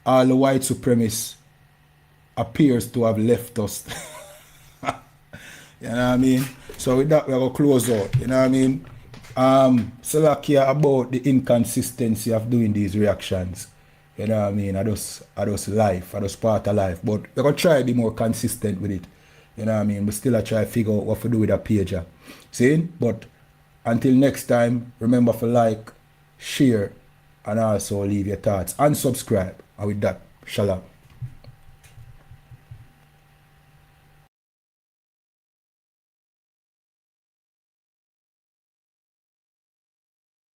All the white supremacists appears to have left us. You know what I mean? So with that, we're going to close out. You know what I mean? Salakia about the inconsistency of doing these reactions. You know what I mean? I just life. I just part of life. But we're going to try to be more consistent with it. You know what I mean? But still I try to figure out what to do with a pager. See? But until next time, remember to like, share, and also leave your thoughts. And subscribe. And with that, shalom.